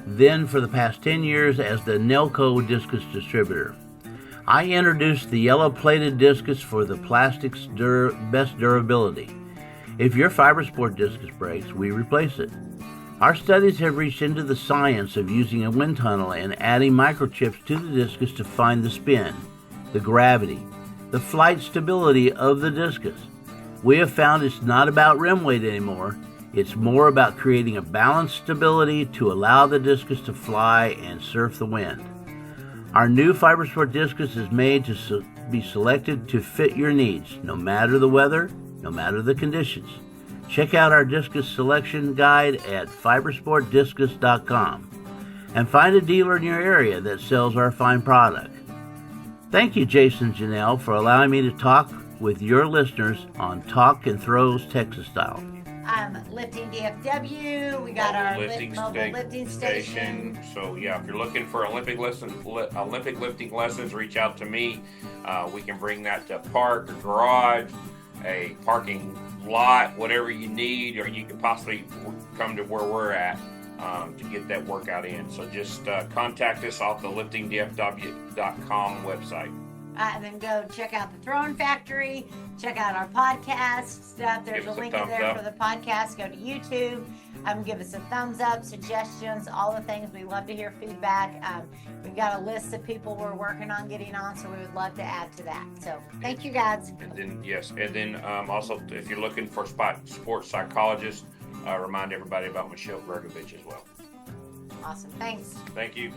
then for the past 10 years as the Nelco discus distributor. I introduced the yellow-plated discus for the plastic's best durability. If your FiberSport discus breaks, we replace it. Our studies have reached into the science of using a wind tunnel and adding microchips to the discus to find the spin, the gravity, the flight stability of the discus. We have found it's not about rim weight anymore. It's more about creating a balanced stability to allow the discus to fly and surf the wind. Our new FiberSport discus is made to be selected to fit your needs, no matter the weather, no matter the conditions. Check out our discus selection guide at fibersportdiscus.com and find a dealer in your area that sells our fine product. Thank you, Jason Janelle, for allowing me to talk with your listeners on Talk and Throws Texas Style. Lifting DFW, we got our mobile lifting station. So yeah, if you're looking for Olympic lifting lessons, reach out to me. We can bring that to park, a garage, a parking lot, whatever you need, or you can possibly come to where we're at to get that workout in. So just contact us off the liftingdfw.com website. And then go check out the Throwing Factory. Check out our podcast stuff. There's a link in there for the podcast. Go to YouTube. Give us a thumbs up, suggestions, all the things. We love to hear feedback. We've got a list of people we're working on getting on, so we would love to add to that. So thank you, guys. And then also if you're looking for sports psychologist, remind everybody about Michelle Gregovich as well. Awesome. Thanks. Thank you.